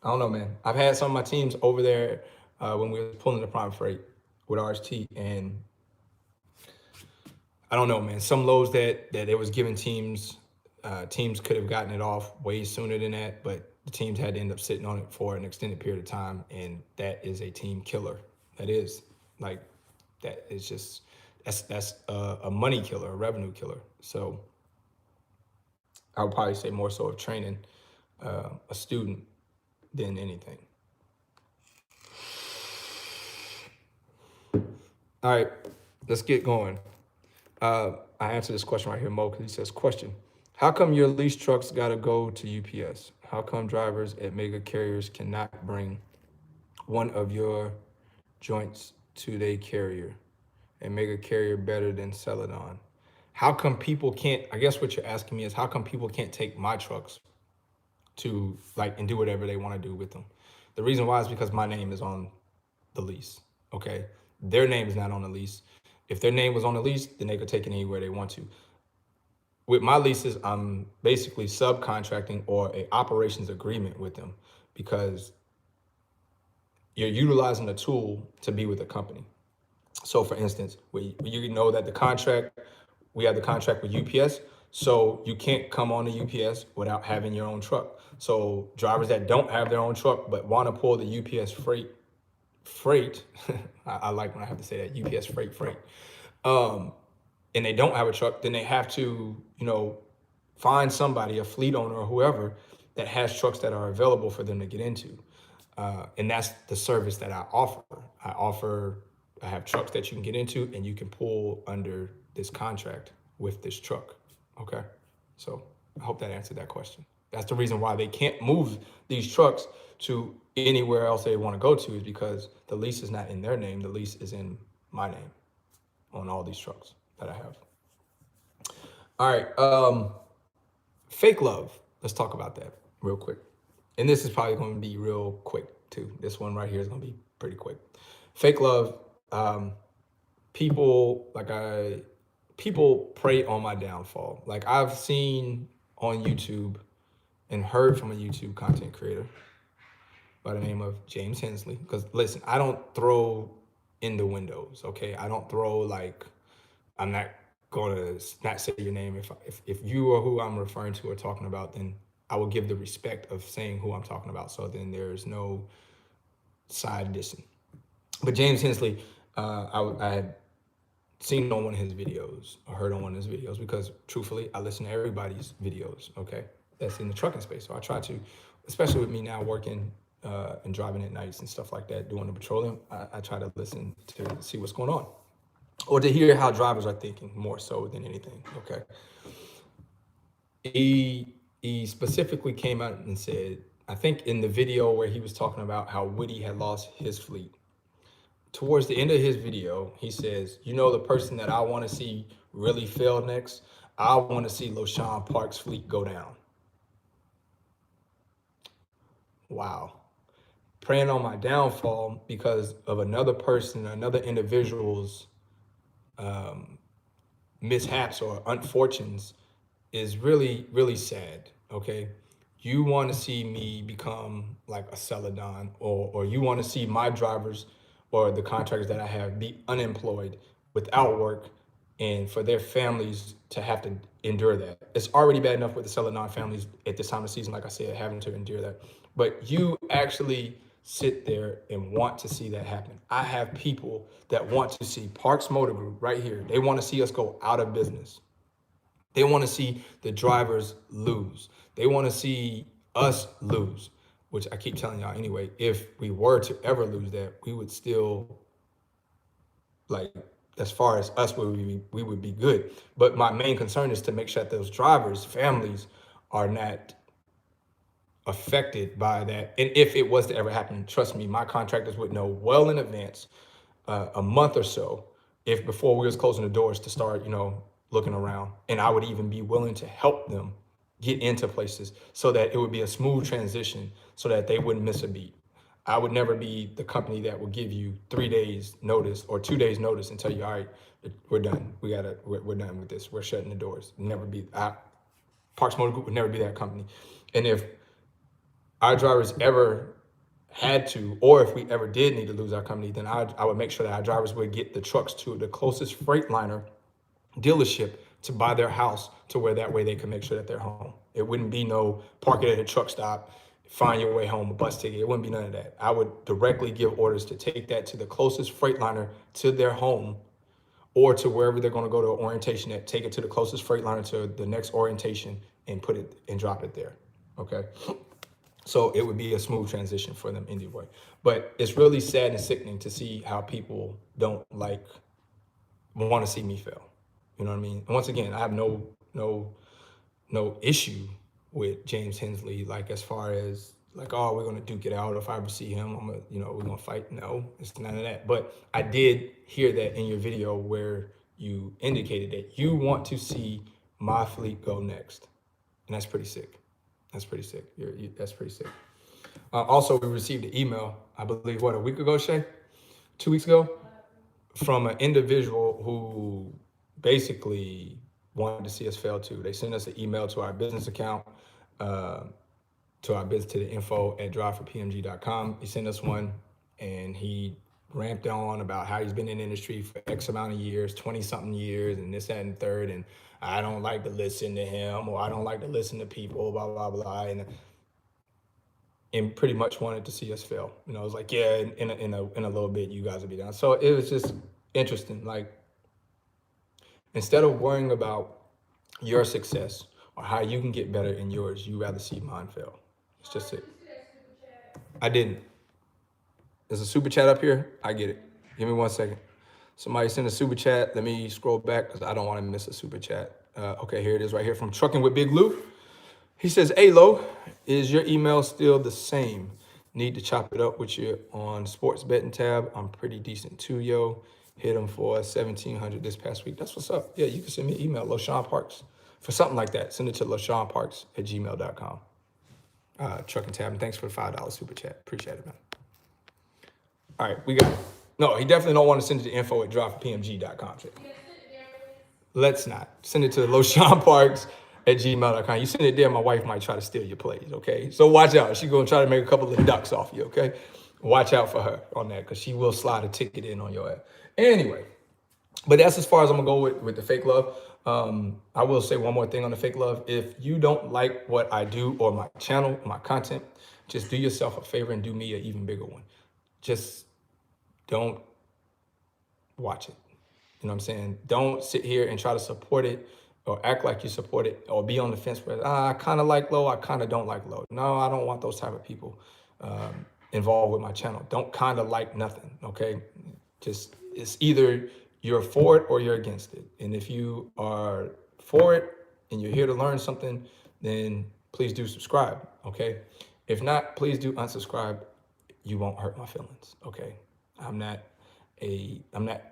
don't know, man. I've had some of my teams over there when we were pulling the Prime Freight with RST, and I don't know, man. Some loads that it was giving teams, teams could have gotten it off way sooner than that, but the teams had to end up sitting on it for an extended period of time, and that is a team killer. That is like, that is just that's a money killer, a revenue killer. So I would probably say more so of training a student than anything. All right, let's get going. I answer this question right here, Mo, because he says, question, how come your lease trucks got to go to UPS? How come drivers at mega carriers cannot bring one of your joints to their carrier and make a carrier better than sell it on? How come people can't, I guess what you're asking me is, how come people can't take my trucks to like and do whatever they want to do with them? The reason why is because my name is on the lease. Okay, their name is not on the lease. If their name was on the lease, then they could take it anywhere they want to. With my leases, I'm basically subcontracting or a operations agreement with them, because you're utilizing a tool to be with a company. So for instance, you know that the contract, we have the contract with UPS, so you can't come on to UPS without having your own truck. So drivers that don't have their own truck but want to pull the UPS freight, I like when I have to say that, UPS freight, and they don't have a truck, then they have to, find somebody, a fleet owner or whoever, that has trucks that are available for them to get into. And that's the service that I offer. I have trucks that you can get into and you can pull under this contract with this truck. Okay. So I hope that answered that question. That's the reason why they can't move these trucks to anywhere else they want to go to, is because the lease is not in their name. The lease is in my name on all these trucks that I have. All right. Fake love. Let's talk about that real quick. And this is probably going to be real quick too. This one right here is going to be pretty quick. Fake love. People prey on my downfall. Like, I've seen on YouTube and heard from a YouTube content creator by the name of James Hensley. Because listen, I don't throw in the windows. Okay, I don't throw like, I'm not going to not say your name. If you are who I'm referring to or talking about, then I will give the respect of saying who I'm talking about. So then there's no side dissing. But James Hensley, I had seen on one of his videos or heard on one of his videos, because truthfully, I listen to everybody's videos, okay, that's in the trucking space. So I try to, especially with me now working and driving at nights and stuff like that, doing the patrolling, I try to listen to see what's going on, or to hear how drivers are thinking more so than anything, okay? He specifically came out and said, I think in the video where he was talking about how Woody had lost his fleet, towards the end of his video, he says, you know, the person that I want to see really fail next, I want to see Loshawnparks' fleet go down. Wow. Praying on my downfall because of another person, another individual's mishaps or unfortunes is really, really sad, okay? You want to see me become like a Celadon, or you want to see my drivers or the contractors that I have be unemployed without work, and for their families to have to endure that. It's already bad enough with the Celadon families at this time of season, like I said, having to endure that. But you actually sit there and want to see that happen. I have people that want to see Parks Motor Group right here. They want to see us go out of business. They want to see the drivers lose. They want to see us lose, which I keep telling y'all anyway, if we were to ever lose that, we would still, like, as far as us, we would be good. But my main concern is to make sure that those drivers' families are not affected by that. And if it was to ever happen, trust me, my contractors would know well in advance, a month or so, if before we was closing the doors, to start, you know, looking around. And I would even be willing to help them get into places so that it would be a smooth transition, so that they wouldn't miss a beat. I would never be the company that will give you 3 days notice or 2 days notice and tell you, all right, we're done. We're done with this. We're shutting the doors. Never be. Parks Motor Group would never be that company. And if our drivers ever had to, or if we ever did need to lose our company, then I would make sure that our drivers would get the trucks to the closest Freightliner dealership to buy their house, to where that way they can make sure that they're home. It wouldn't be no park it at a truck stop, find your way home, a bus ticket. It wouldn't be none of that. I would directly give orders to take that to the closest Freightliner to their home, or to wherever they're going to go to orientation at, take it to the closest Freightliner to the next orientation and put it and drop it there. Okay. So it would be a smooth transition for them anyway. But it's really sad and sickening to see how people don't want to see me fail. You know what I mean? And once again, I have no issue with James Hensley, like, as far as like, oh, we're gonna duke it out. If I ever see him, we're gonna fight. No, it's none of that. But I did hear that in your video where you indicated that you want to see my fleet go next, and that's pretty sick. That's pretty sick. That's pretty sick. Also, we received an email, I believe, a week ago, Shay? 2 weeks ago? From an individual who basically wanted to see us fail too. They sent us an email to our business account, to the info at driveforpmg.com. He sent us one, and he ramped on about how he's been in the industry for X amount of years, 20 something years, and this, that, and third. And I don't like to listen to him, or I don't like to listen to people, blah, blah, blah. And pretty much wanted to see us fail. You know, it was like, yeah, in a little bit, you guys will be down. So it was just interesting. Like, instead of worrying about your success or how you can get better in yours, you rather see mine fail. It's just it. I didn't. There's a super chat up here. I get it. Give me 1 second. Somebody send a super chat. Let me scroll back because I don't want to miss a super chat. Okay, here it is right here from Trucking with Big Lou. He says, "Hey, Lo, is your email still the same? Need to chop it up with you on sports betting tab. I'm pretty decent too, yo. Hit him for 1,700 this past week. That's what's up. Yeah, you can send me an email, Loshawnparks, for something like that. Send it to Loshawnparks@gmail.com. Trucking tab, and thanks for the $5 super chat. Appreciate it, man. All right, we got it. No, he definitely don't want to send it to info@dropPMG.com. Let's not. Send it to LoshawnParks@gmail.com. You send it there, my wife might try to steal your plays, okay? So watch out. She's going to try to make a couple of ducks off you, okay? Watch out for her on that because she will slide a ticket in on your ass. Anyway, but that's as far as I'm going to go with the fake love. I will say one more thing on the fake love. If you don't like what I do or my channel, my content, just do yourself a favor and do me an even bigger one. Just don't watch it. You know what I'm saying? Don't sit here and try to support it or act like you support it or be on the fence where I kind of like Low, I kind of don't like Low. No, I don't want those type of people involved with my channel. Don't kind of like nothing, okay? Just, it's either you're for it or you're against it. And if you are for it and you're here to learn something, then please do subscribe, okay? If not, please do unsubscribe. You won't hurt my feelings, okay? I'm not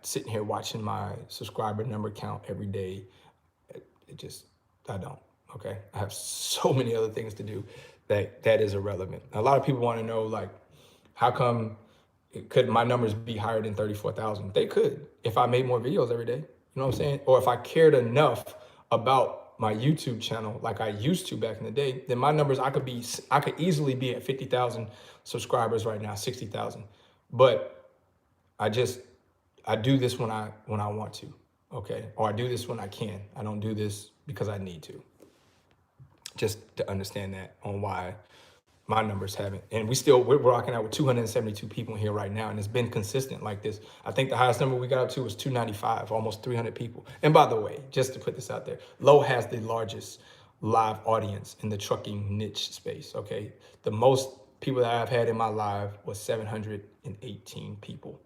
sitting here watching my subscriber number count every day. I don't, okay? I have so many other things to do that is irrelevant. A lot of people want to know, like, how come could my numbers be higher than 34,000? They could if I made more videos every day. You know what I'm saying? Or if I cared enough about my YouTube channel like I used to back in the day, then my numbers, I could easily be at 50,000 subscribers right now, 60,000. But I do this when I want to, okay? Or I do this when I can. I don't do this because I need to. Just to understand that on why my numbers haven't. And we're rocking out with 272 people in here right now, and it's been consistent like this. I think the highest number we got up to was 295, almost 300 people. And by the way, just to put this out there, Low has the largest live audience in the trucking niche space, okay? The most people that I've had in my live was 718 people.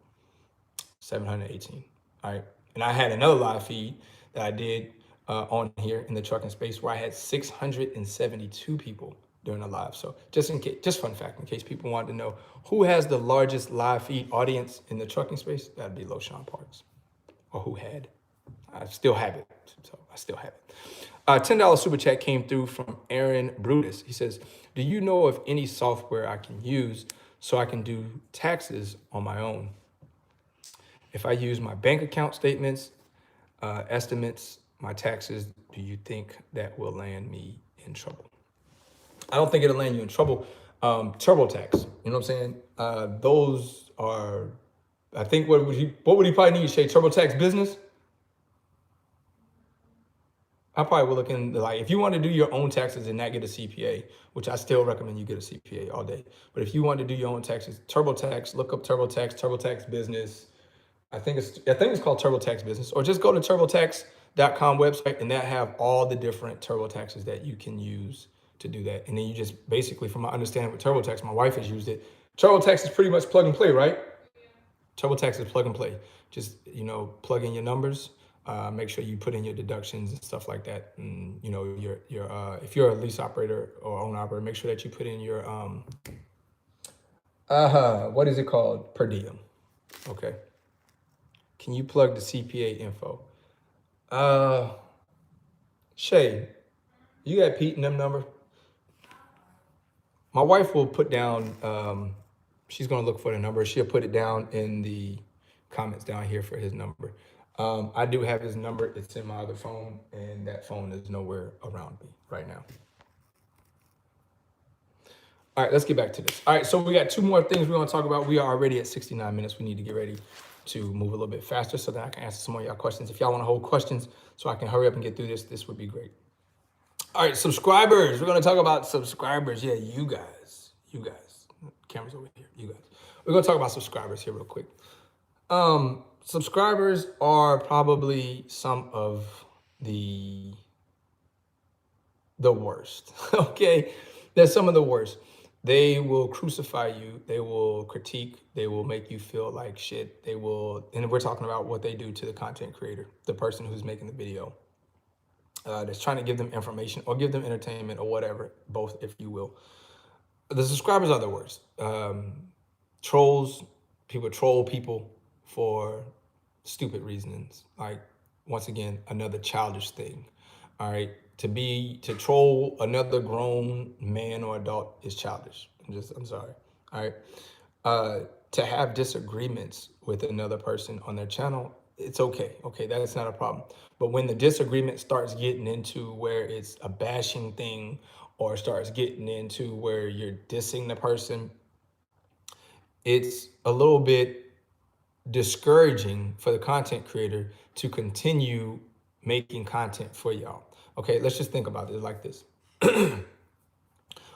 718, all right? And I had another live feed that I did on here in the trucking space where I had 672 people during the live. So just fun fact, in case people wanted to know who has the largest live feed audience in the trucking space, that'd be Loshawnparks, or who had. I still have it, so I still have it. $10 super chat came through from Aaron Brutus. He says, do you know of any software I can use so I can do taxes on my own? If I use my bank account statements, estimates, my taxes, do you think that will land me in trouble? I don't think it'll land you in trouble. TurboTax, you know what I'm saying? Those are, I think, what would he probably need, Shay? TurboTax Business? I probably would look into, like, if you want to do your own taxes and not get a CPA, which I still recommend you get a CPA all day. But if you want to do your own taxes, TurboTax, look up TurboTax Business. I think it's called TurboTax Business, or just go to turbotax.com website, and that have all the different TurboTaxes that you can use to do that. And then you just basically, from my understanding with TurboTax, my wife has used it. TurboTax is pretty much plug and play, right? TurboTax is plug and play. Just, plug in your numbers, make sure you put in your deductions and stuff like that. And, your if you're a lease operator or owner operator, make sure that you put in your, what is it called? Per diem, okay? Can you plug the CPA info? Shay, you got Pete and them number? My wife will put down, she's gonna look for the number. She'll put it down in the comments down here for his number. I do have his number. It's in my other phone, and that phone is nowhere around me right now. All right, let's get back to this. All right, so we got two more things we want to talk about. We are already at 69 minutes. We need to get ready to move a little bit faster so that I can answer some more of y'all questions. If y'all want to hold questions so I can hurry up and get through this would be great. All right, subscribers. We're going to talk about subscribers. Yeah, you guys. Camera's over here. You guys. We're going to talk about subscribers here real quick. Subscribers are probably some of the worst. Okay, they're some of the worst. they will crucify you, they will critique, they will make you feel like shit. They will, and we're talking about what they do to the content creator, the person who's making the video, that's trying to give them information or give them entertainment or whatever, both, if you will. The subscribers are the worst. Trolls, people troll people for stupid reasons. Like, once again, another childish thing. All right. To troll another grown man or adult is childish. I'm sorry. All right. To have disagreements with another person on their channel, it's okay. Okay, that's not a problem. But when the disagreement starts getting into where it's a bashing thing or starts getting into where you're dissing the person, it's a little bit discouraging for the content creator to continue making content for y'all. Okay, let's just think about it like this.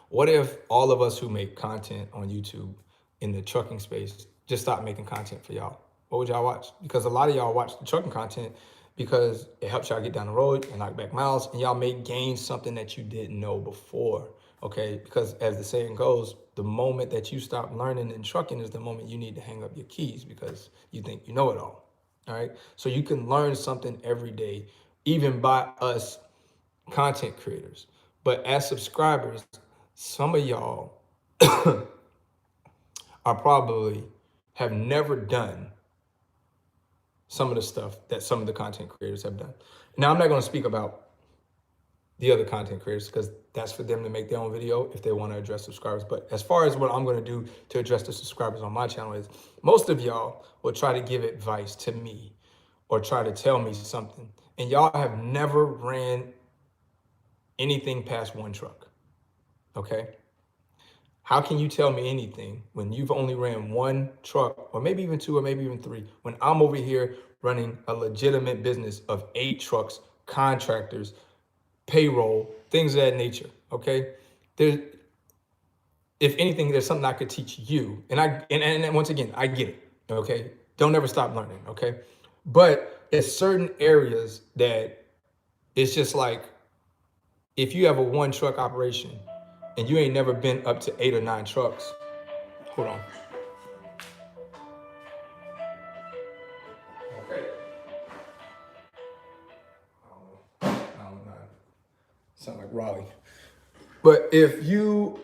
What if all of us who make content on YouTube in the trucking space just stop making content for y'all? What would y'all watch? Because a lot of y'all watch the trucking content because it helps y'all get down the road and knock back miles, and y'all may gain something that you didn't know before. Okay, because as the saying goes, the moment that you stop learning in trucking is the moment you need to hang up your keys because you think you know it all. All right, so you can learn something every day, even by us content creators. But as subscribers, some of y'all are probably have never done some of the stuff that some of the content creators have done. Now, I'm not going to speak about the other content creators because that's for them to make their own video if they want to address subscribers. But as far as what I'm going to do to address the subscribers on my channel is, most of y'all will try to give advice to me or try to tell me something, and y'all have never ran anything past one truck. Okay? How can you tell me anything when you've only ran one truck, or maybe even two, or maybe even three, when I'm over here running a legitimate business of 8 trucks, contractors, payroll, things of that nature? Okay, if anything, there's something I could teach you, and once again, I get it. Okay, don't ever stop learning. Okay, but there's certain areas that it's just like, if you have a 1 truck operation and you ain't never been up to 8 or 9 trucks, hold on. Okay. I don't know. Sound like Raleigh. But if you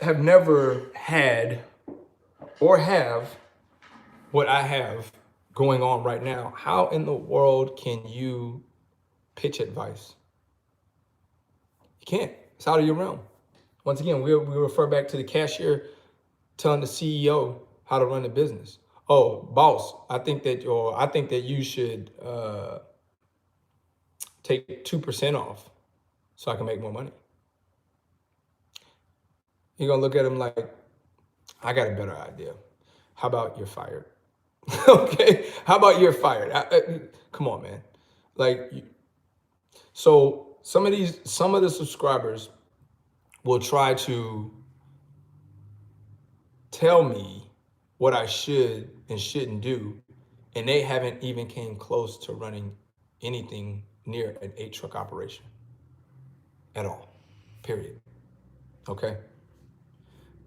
have never had or have what I have going on right now, how in the world can you pitch advice? You can't. It's out of your realm. Once again, we refer back to the cashier telling the CEO how to run the business. Oh, boss, I think that you should take 2% off so I can make more money. You're gonna look at him like, I got a better idea. How about you're fired? Okay, how about you're fired? Come on, man. Like, so some of the subscribers will try to tell me what I should and shouldn't do, and they haven't even came close to running anything near an 8 truck operation at all, period. Okay.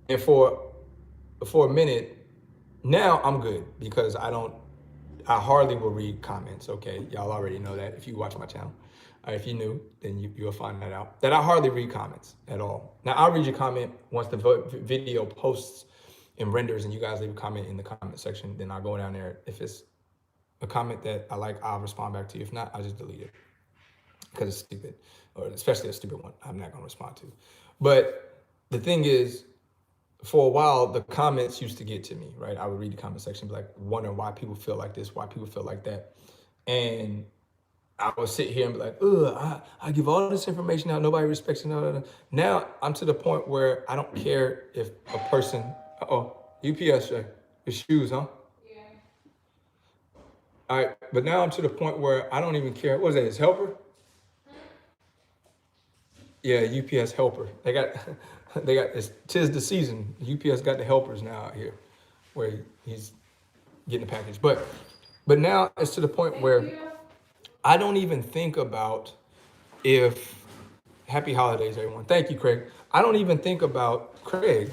And for a minute now, I'm good because I hardly will read comments. Okay, y'all already know that if you watch my channel. If you're new, then you'll find that out, that I hardly read comments at all. Now, I'll read your comment once the video posts and renders and you guys leave a comment in the comment section. Then I'll go down there. If it's a comment that I like, I'll respond back to you. If not, I'll just delete it because it's stupid, or especially a stupid one I'm not going to respond to. But the thing is, for a while, the comments used to get to me, right? I would read the comment section, be like, wondering why people feel like this, why people feel like that. And I would sit here and be like, I give all this information out, nobody respects it. Now I'm to the point where I don't care if a person, UPS, your shoes, huh? Yeah. All right, but now I'm to the point where I don't even care. What is that, his helper? Yeah, UPS helper. They got, tis the season. UPS got the helpers now out here where he's getting the package. But now it's to the point where I don't even think about if Happy holidays, everyone. Thank you, Craig. I don't even think about Craig.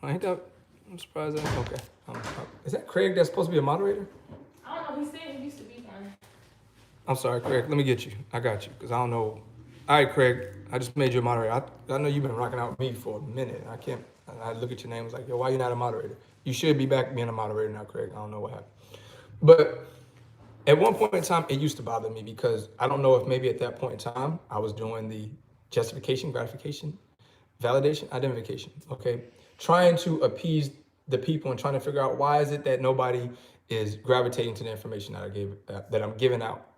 Ain't that? I'm surprised. Okay. Is that Craig that's supposed to be a moderator? I don't know. He said he used to be one. I'm sorry, Craig. Let me get you. I got you because I don't know. All right, Craig. I just made you a moderator. I know you've been rocking out with me for a minute. I can't. I look at your name. It's like, yo, why you not a moderator? You should be back being a moderator now, Craig. I don't know what happened. But at one point in time, it used to bother me because I don't know if maybe at that point in time I was doing the justification, gratification, validation, identification. Okay, trying to appease the people and trying to figure out why is it that nobody is gravitating to the information that I gave that I'm giving out.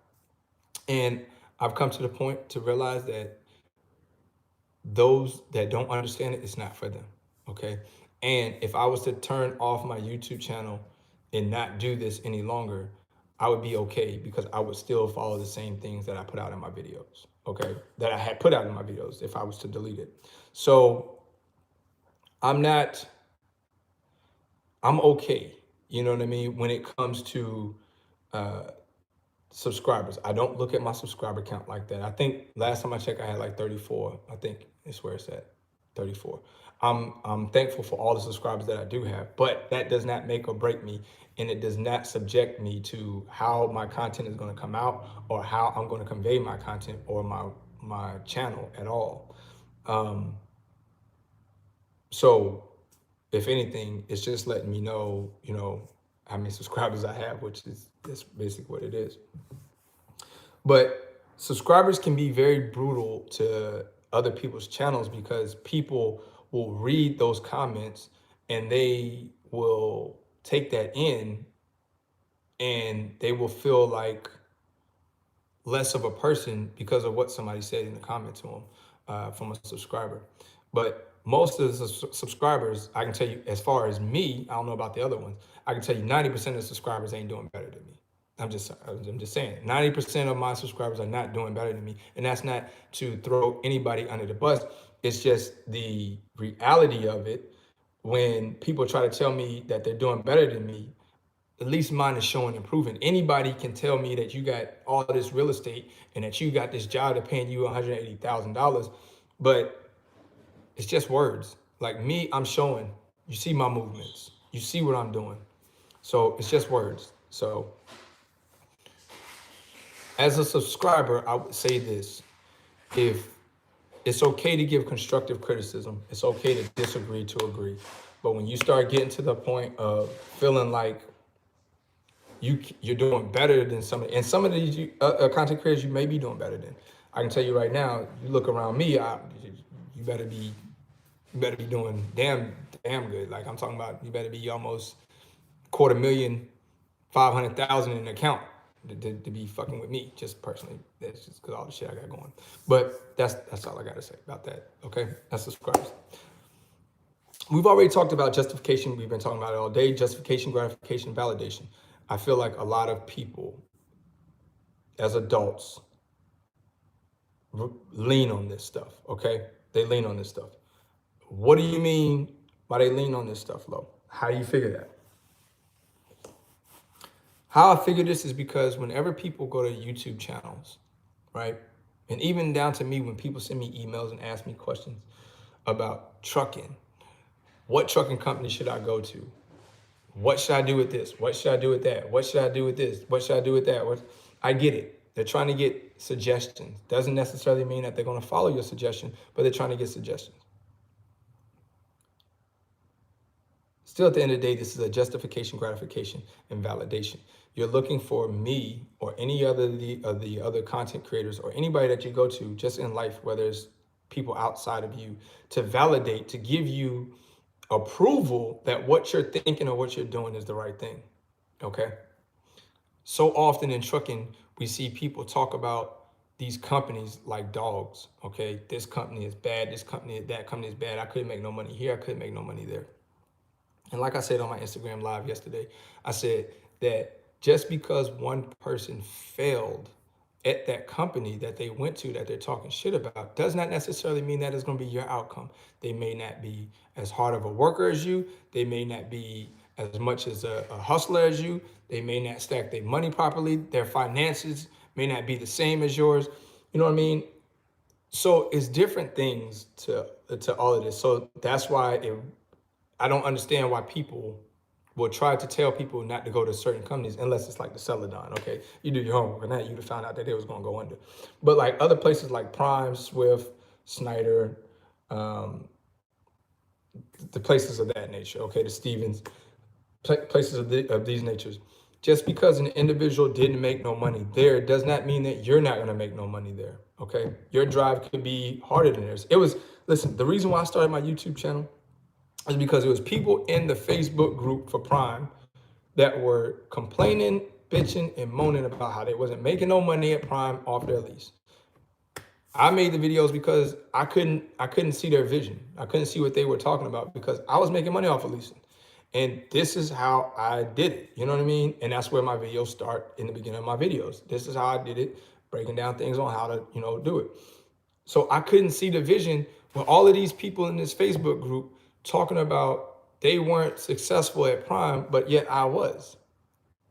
And I've come to the point to realize that those that don't understand it, it's not for them. Okay. And if I was to turn off my YouTube channel and not do this any longer, I would be okay because I would still follow the same things that I put out in my videos. Okay. That I had put out in my videos if I was to delete it. So I'm okay. You know what I mean? When it comes to uh, subscribers. I don't look at my subscriber count like that. I think last time I checked, I had like 34. I think it's where it's at, 34. I'm thankful for all the subscribers that I do have, but that does not make or break me, and it does not subject me to how my content is going to come out or how I'm going to convey my content or my channel at all. Um, so if anything, it's just letting me know, how many subscribers I have, which is that's basically what it is. But subscribers can be very brutal to other people's channels because people will read those comments and they will take that in and they will feel like less of a person because of what somebody said in the comment to them from a subscriber. But most of the subscribers, I can tell you, as far as me, I don't know about the other ones, I can tell you 90% of the subscribers ain't doing better than me. I'm just saying, 90% of my subscribers are not doing better than me. And that's not to throw anybody under the bus. It's just the reality of it. When people try to tell me that they're doing better than me, at least mine is showing improving. Anybody can tell me that you got all this real estate and that you got this job that's paying you $180,000, but it's just words. Like me, I'm showing. You see my movements. You see what I'm doing. So it's just words. So as a subscriber, I would say this. If it's okay to give constructive criticism, it's okay to disagree to agree. But when you start getting to the point of feeling like you're doing better than and some of these content creators you may be doing better than. I can tell you right now, you look around me, you better be doing damn good. Like I'm talking about, you better be almost 250,000, 500,000 in an account to be fucking with me, just personally. That's just because all the shit I got going. But that's all I gotta say about that. Okay, that's subscribers. We've already talked about justification. We've been talking about it all day. Justification, gratification, validation. I feel like a lot of people as adults lean on this stuff, okay? They lean on this stuff. What do you mean by they lean on this stuff, Lo? How do you figure that? How I figure this is because whenever people go to YouTube channels, right? And even down to me, when people send me emails and ask me questions about trucking, what trucking company should I go to? What should I do with this? What should I do with that? What should I do with this? What should I do with that? I get it. They're trying to get suggestions. Doesn't necessarily mean that they're going to follow your suggestion, but they're trying to get suggestions. Still, at the end of the day, this is a justification, gratification, and validation. You're looking for me or any other of the other content creators or anybody that you go to just in life, whether it's people outside of you, to validate, to give you approval that what you're thinking or what you're doing is the right thing. Okay. So often in trucking, we see people talk about these companies like dogs. Okay. This company is bad. That company is bad. I couldn't make no money here. I couldn't make no money there. And like I said on my Instagram live yesterday, I said that just because one person failed at that company that they went to that they're talking shit about does not necessarily mean that it's going to be your outcome. They may not be as hard of a worker as you. They may not be as much as a hustler as you. They may not stack their money properly. Their finances may not be the same as yours. You know what I mean? So it's different things to all of this. So that's why I don't understand why people will try to tell people not to go to certain companies unless it's like the Celadon. Okay, you do your homework and that you'd have found out that they was going to go under. But like other places like Prime, Swift, Snyder, um, the places of that nature. Okay, the Stevens, places of these natures. Just because an individual didn't make no money there does not mean that you're not going to make no money there. Okay, your drive could be harder than theirs. It was, listen, the reason why I started my YouTube channel is because it was people in the Facebook group for Prime that were complaining, bitching, and moaning about how they wasn't making no money at Prime off their lease. I made the videos because I couldn't see their vision. I couldn't see what they were talking about because I was making money off of leasing. And this is how I did it. You know what I mean? And that's where my videos start in the beginning of my videos. This is how I did it, breaking down things on how to, do it. So I couldn't see the vision when all of these people in this Facebook group talking about they weren't successful at Prime, but yet I was.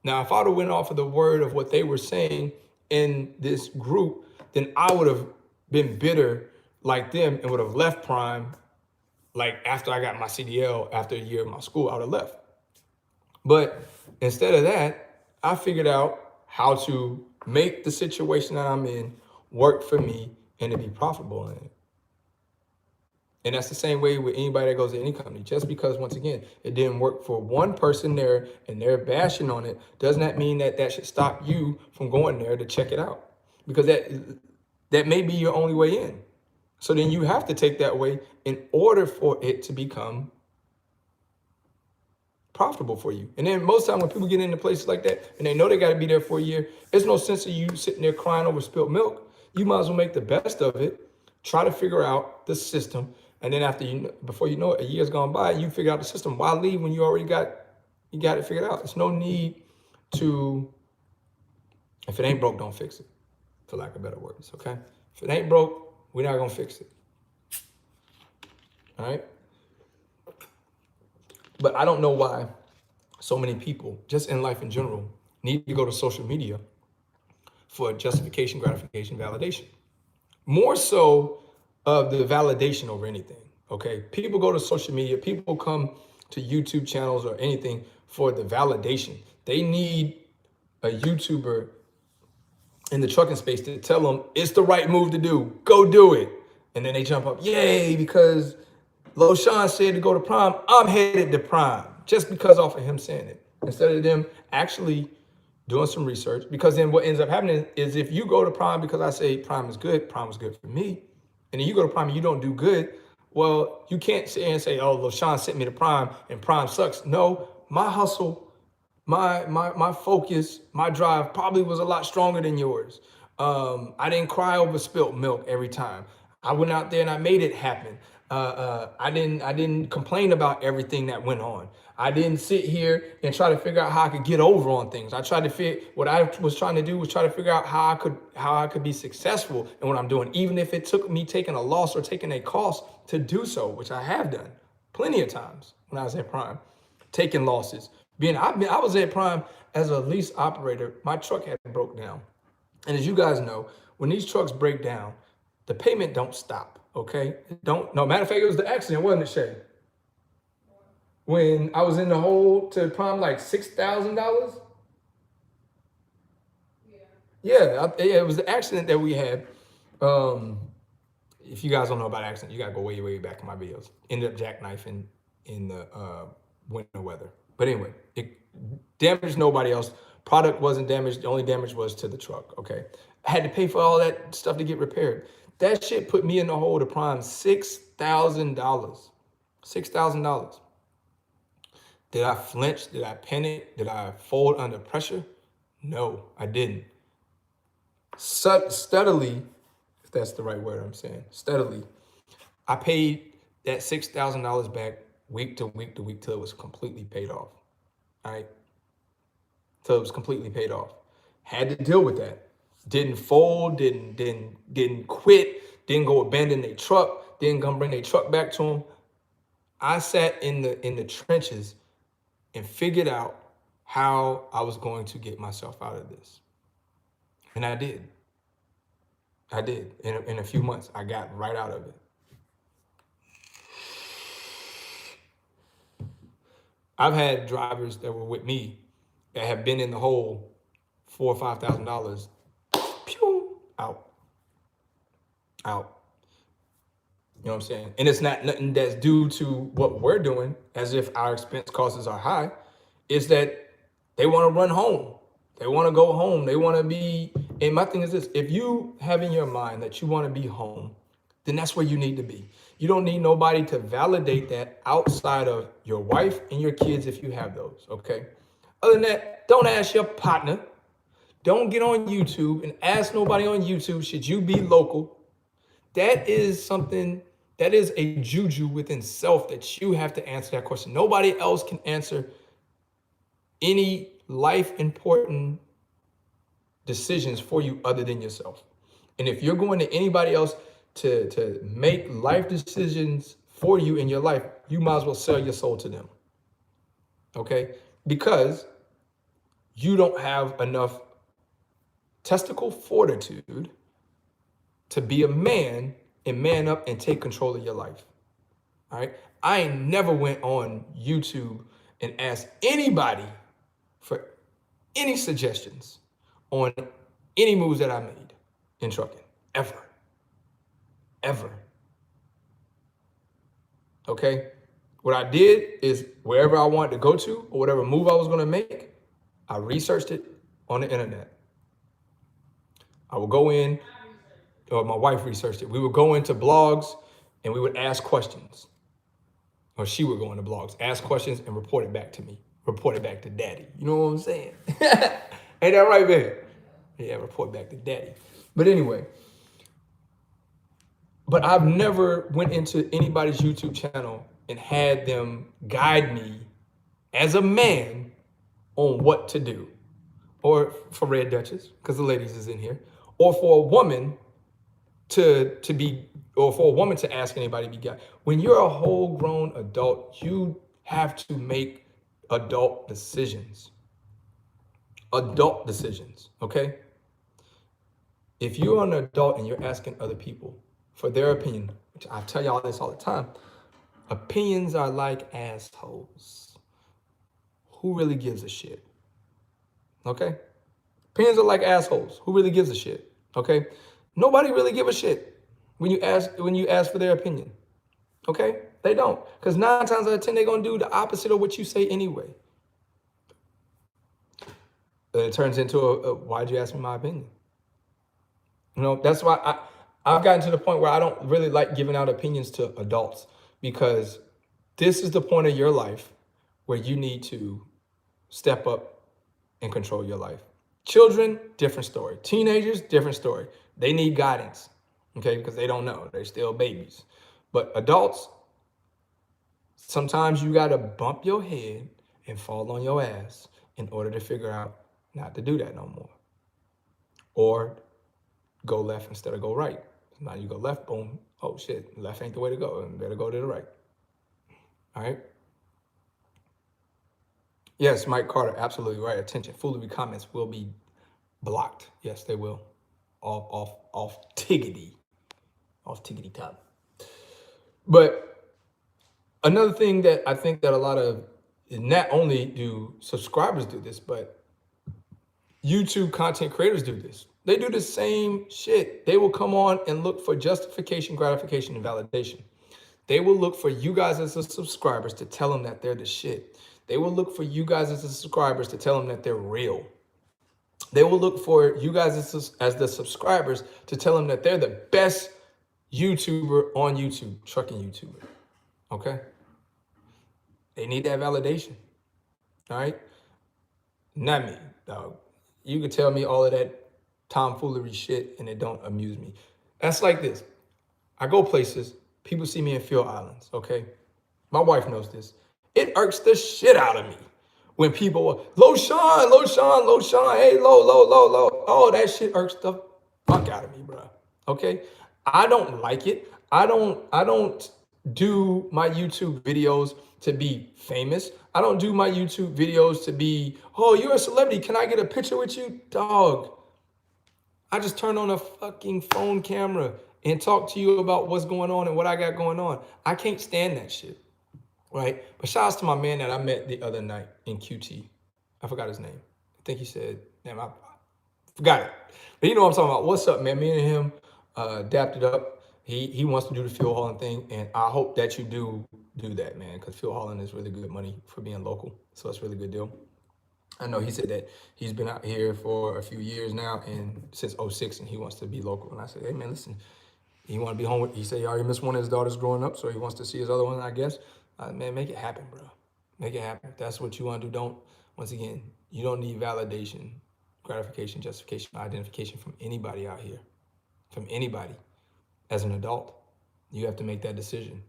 Now, if I'd have went off of the word of what they were saying in this group, then I would have been bitter like them and would have left Prime like after I got my CDL after a year of my school, I would have left. But instead of that, I figured out how to make the situation that I'm in work for me and to be profitable in it. And that's the same way with anybody that goes to any company. Just because, once again, it didn't work for one person there and they're bashing on it, does not mean that that should stop you from going there to check it out. Because that may be your only way in. So then you have to take that way in order for it to become profitable for you. And then most time when people get into places like that and they know they got to be there for a year, there's no sense of you sitting there crying over spilled milk. You might as well make the best of it, try to figure out the system, and then before you know it, a year's gone by, you figure out the system. Why leave when you already got it figured out? There's no need to, if it ain't broke, don't fix it, for lack of better words, okay? If it ain't broke, we're not gonna fix it, all right? But I don't know why so many people, just in life in general, need to go to social media for justification, gratification, validation. More so of the validation over anything, okay? People go to social media, people come to YouTube channels or anything for the validation. They need a YouTuber in the trucking space to tell them it's the right move to do. Go do it. And then they jump up, yay, because Loshawn said to go to Prime, I'm headed to Prime, just because off of him saying it. Instead of them actually doing some research, because then what ends up happening is if you go to Prime because I say Prime is good for me, and then you go to Prime and you don't do good, well, you can't sit and say, oh, Loshawn sent me to Prime and Prime sucks. No, my hustle, my focus, my drive probably was a lot stronger than yours. I didn't cry over spilt milk every time. I went out there and I made it happen. I didn't complain about everything that went on. I didn't sit here and try to figure out how I could get over on things. I tried to what I was trying to do was try to figure out how I could be successful in what I'm doing, even if it took me taking a loss or taking a cost to do so, which I have done plenty of times when I was at Prime, taking losses. I was at Prime as a lease operator. My truck had broke down. And as you guys know, when these trucks break down, the payment don't stop, okay? It don't, no, matter of fact, it was the accident, wasn't it, Shay? When I was in the hole to Prime like $6,000? Yeah, it was the accident that we had. Um, if you guys don't know about accident, you gotta go way, way back in my videos. Ended up jackknifing in the winter weather. But anyway, it damaged nobody else. Product wasn't damaged. The only damage was to the truck. Okay, I had to pay for all that stuff to get repaired. That shit put me in the hole to Prime $6,000. $6,000. Did I flinch? Did I panic? Did I fold under pressure? No, I didn't. Steadily, if that's the right word I'm saying, steadily, I paid that $6,000 back week to week to week till it was completely paid off. All right, till it was completely paid off. Had to deal with that. Didn't fold. Didn't quit. Didn't go abandon their truck. Didn't come bring their truck back to them. I sat in the trenches and figured out how I was going to get myself out of this, and I did. I did. In a few months, I got right out of it. I've had drivers that were with me that have been in the hole $4,000 or $5,000. Pew, out, out. You know what I'm saying? And it's not nothing that's due to what we're doing, as if our expense costs are high. It's that they want to run home. They want to go home. They want to be. And my thing is this: if you have in your mind that you want to be home, then that's where you need to be. You don't need nobody to validate that outside of your wife and your kids if you have those. Okay. Other than that, don't ask your partner. Don't get on YouTube and ask nobody on YouTube, should you be local? That is something, that is a juju within self that you have to answer that question. Nobody else can answer any life important decisions for you other than yourself. And if you're going to anybody else to make life decisions for you in your life, you might as well sell your soul to them. Okay? Because you don't have enough testicle fortitude to be a man and man up and take control of your life. All right. I ain't never went on YouTube and asked anybody for any suggestions on any moves that I made in trucking, ever. Ever. Okay. What I did is wherever I wanted to go to or whatever move I was going to make, I researched it on the internet. I would go in, or my wife researched it. We would go into blogs and we would ask questions. Or she would go into blogs, ask questions, and report it back to me. Report it back to daddy. You know what I'm saying? Ain't that right, man? Yeah, report back to daddy. But anyway, but I've never went into anybody's YouTube channel and had them guide me as a man on what to do. Or for Red Duchess, because the ladies is in here. Or for a woman to be, or for a woman to ask anybody to be guided. When you're a whole grown adult, you have to make adult decisions. Adult decisions, okay? If you're an adult and you're asking other people for their opinion, which I tell y'all this all the time, opinions are like assholes. Who really gives a shit? Okay? Opinions are like assholes. Who really gives a shit? Okay? Nobody really give a shit when you ask for their opinion. Okay? They don't. Because 9 times out of 10, they're going to do the opposite of what you say anyway. It turns into why'd you ask me my opinion? You know, that's why I've gotten to the point where I don't really like giving out opinions to adults, because this is the point of your life where you need to step up and control your life. Children, different story. Teenagers, different story. They need guidance, okay, because they don't know. They're still babies. But adults, sometimes you got to bump your head and fall on your ass in order to figure out not to do that no more. Or go left instead of go right. Now you go left, boom, oh shit, left ain't the way to go. And better go to the right. All right? Yes, Mike Carter, absolutely right. Attention, foolery comments will be blocked. Yes, they will. Off tiggity top. But another thing that I think that a lot of, not only do subscribers do this, but YouTube content creators do this. They do the same shit. They will come on and look for justification, gratification, and validation. They will look for you guys as the subscribers to tell them that they're the shit. They will look for you guys as the subscribers to tell them that they're real. They will look for you guys as the subscribers to tell them that they're the best YouTuber on YouTube, trucking YouTuber. Okay? They need that validation. All right? Not me, dog. You can tell me all of that tomfoolery shit and it don't amuse me. That's like this. I go places, people see me in field islands, okay? My wife knows this. It irks the shit out of me when people are, Loshawn, hey, low. Oh, that shit irks the fuck out of me, bro. Okay? I don't like it. I don't do my YouTube videos to be famous. I don't do my YouTube videos to be, oh, you're a celebrity. Can I get a picture with you? Dog. I just turn on a fucking phone camera and talk to you about what's going on and what I got going on. I can't stand that shit, right? But shout outs to my man that I met the other night in QT. I forgot his name. I think he said, damn, I forgot it. But you know what I'm talking about. What's up, man? Me and him adapted up. He wants to do the Phil Holland thing, and I hope that you do that, man, because Phil Holland is really good money for being local. So it's a really good deal. I know he said that he's been out here for a few years now, and since '06, and he wants to be local. And I said, hey, man, listen, he want to be home with, he said he already missed one of his daughters growing up, so he wants to see his other one, I guess. Man, make it happen, bro. Make it happen. If that's what you want to do, don't, once again, you don't need validation, gratification, justification, identification from anybody out here, from anybody. As an adult, you have to make that decision.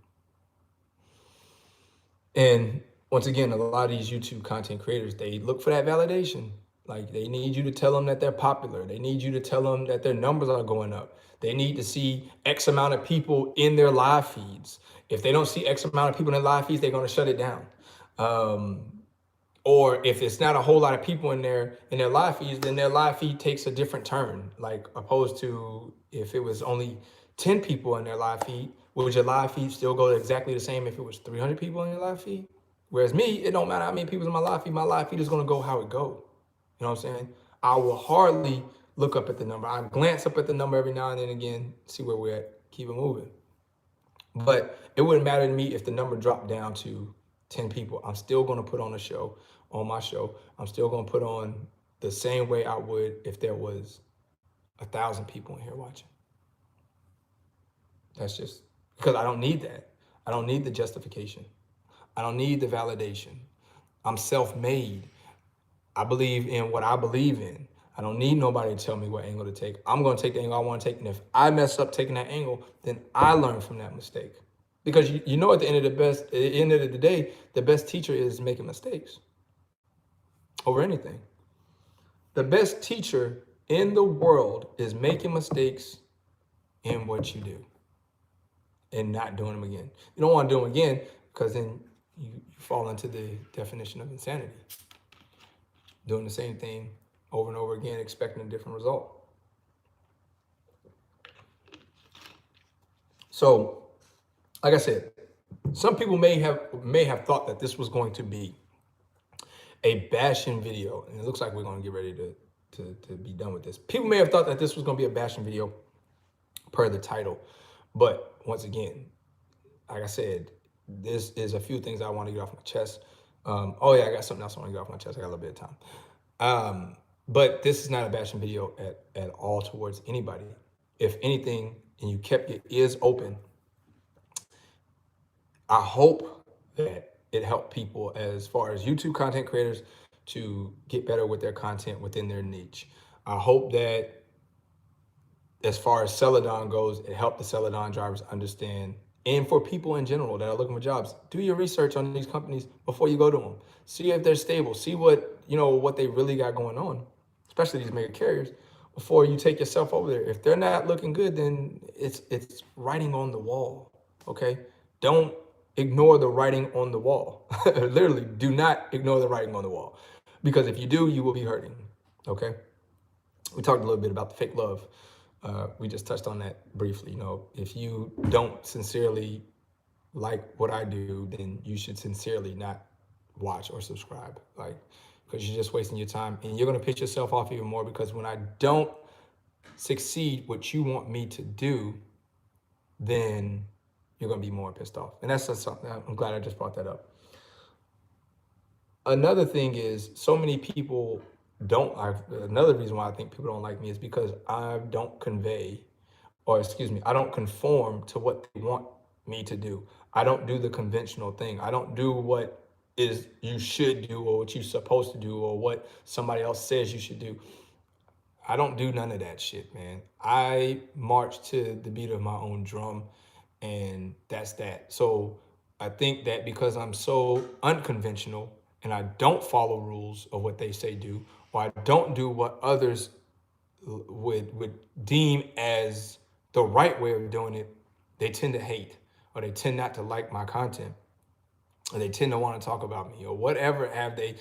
And once again, a lot of these YouTube content creators, they look for that validation. Like they need you to tell them that they're popular. They need you to tell them that their numbers are going up. They need to see X amount of people in their live feeds. If they don't see X amount of people in their live feeds, they're going to shut it down. Or if it's not a whole lot of people in their live feeds, then their live feed takes a different turn. Like opposed to if it was only 10 people in their live feed, would your live feed still go exactly the same if it was 300 people in your live feed? Whereas me, it don't matter how many people's in my live feed is gonna go how it go. You know what I'm saying? I will hardly look up at the number. I glance up at the number every now and then again, see where we're at, keep it moving. But it wouldn't matter to me if the number dropped down to 10 people. I'm still gonna put on a show, on my show. I'm still gonna put on the same way I would if there was 1,000 people in here watching. That's just because I don't need that. I don't need the justification. I don't need the validation. I'm self-made. I believe in what I believe in. I don't need nobody to tell me what angle to take. I'm going to take the angle I want to take. And if I mess up taking that angle, then I learn from that mistake. Because you know at the end of the day, the best teacher is making mistakes over anything. The best teacher in the world is making mistakes in what you do and not doing them again. You don't want to do them again because then you fall into the definition of insanity. Doing the same thing over and over again, expecting a different result. So, like I said, some people may have thought that this was going to be a bashing video, and it looks like we're going to get ready to be done with this. People may have thought that this was going to be a bashing video per the title, but once again, like I said, this is a few things I want to get off my chest. Oh yeah, I got something else I want to get off my chest. I got a little bit of time. But this is not a bashing video at all towards anybody. If anything, and you kept your ears open, I hope that it helped people as far as YouTube content creators to get better with their content within their niche. I hope that as far as Celadon goes, it helped the Celadon drivers understand, and for people in general that are looking for jobs, do your research on these companies before you go to them. See if they're stable. See what they really got going on, especially these mega carriers, before you take yourself over there. If they're not looking good, then it's writing on the wall. Okay, don't ignore the writing on the wall. Literally, do not ignore the writing on the wall, because if you do, you will be hurting. Okay, we talked a little bit about the fake love. We just touched on that briefly. You know, if you don't sincerely like what I do, then you should sincerely not watch or subscribe. Like, because you're just wasting your time, and you're gonna piss yourself off even more, because when I don't succeed what you want me to do, then you're gonna be more pissed off. And that's just something, I'm glad I just brought that up. Another thing is, so many people another reason why I think people don't like me is because I don't I don't conform to what they want me to do. I don't do the conventional thing. I don't do what is you should do, or what you're supposed to do, or what somebody else says you should do. I don't do none of that shit, man. I march to the beat of my own drum, and that's that. So I think that because I'm so unconventional and I don't follow rules of what they say do, or I don't do what others would deem as the right way of doing it, they tend to hate, or they tend not to like my content, or they tend to want to talk about me, or whatever have they,